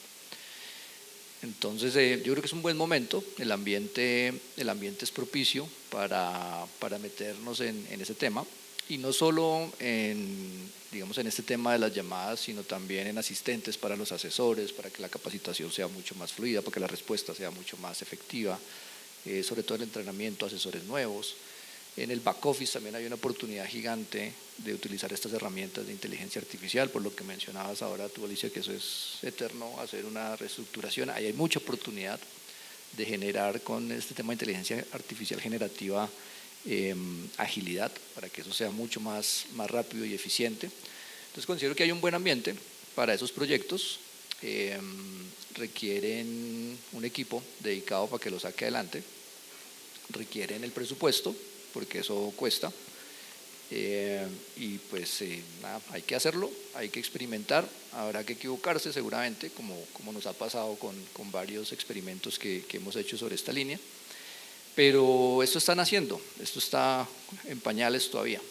Entonces yo creo que es un buen momento, el ambiente es propicio para meternos en ese tema, y no solo en este tema de las llamadas, sino también en asistentes para los asesores, para que la capacitación sea mucho más fluida, para que la respuesta sea mucho más efectiva, sobre todo el entrenamiento a asesores nuevos. En el back office también hay una oportunidad gigante de utilizar estas herramientas de inteligencia artificial, por lo que mencionabas ahora tú, Alicia, que eso es eterno, hacer una reestructuración. Ahí hay mucha oportunidad de generar con este tema de inteligencia artificial generativa agilidad, para que eso sea mucho más rápido y eficiente. Entonces considero que hay un buen ambiente para esos proyectos, requieren un equipo dedicado para que lo saque adelante, requieren el presupuesto, porque eso cuesta, y pues nada, hay que hacerlo, hay que experimentar, habrá que equivocarse seguramente, como nos ha pasado con varios experimentos que hemos hecho sobre esta línea, pero esto está naciendo, esto está en pañales todavía,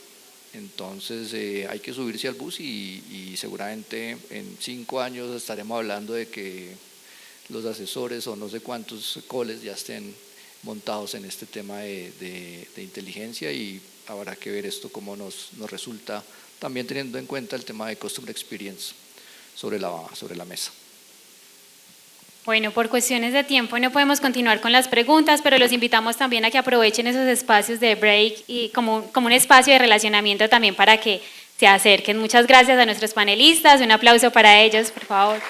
entonces hay que subirse al bus y seguramente en 5 años estaremos hablando de que los asesores o no sé cuántos calls ya estén montados en este tema de inteligencia, y habrá que ver esto cómo nos resulta, también teniendo en cuenta el tema de Customer Experience sobre la mesa. Bueno, por cuestiones de tiempo no podemos continuar con las preguntas, pero los invitamos también a que aprovechen esos espacios de break y como un espacio de relacionamiento también para que se acerquen. Muchas gracias a nuestros panelistas, un aplauso para ellos, por favor.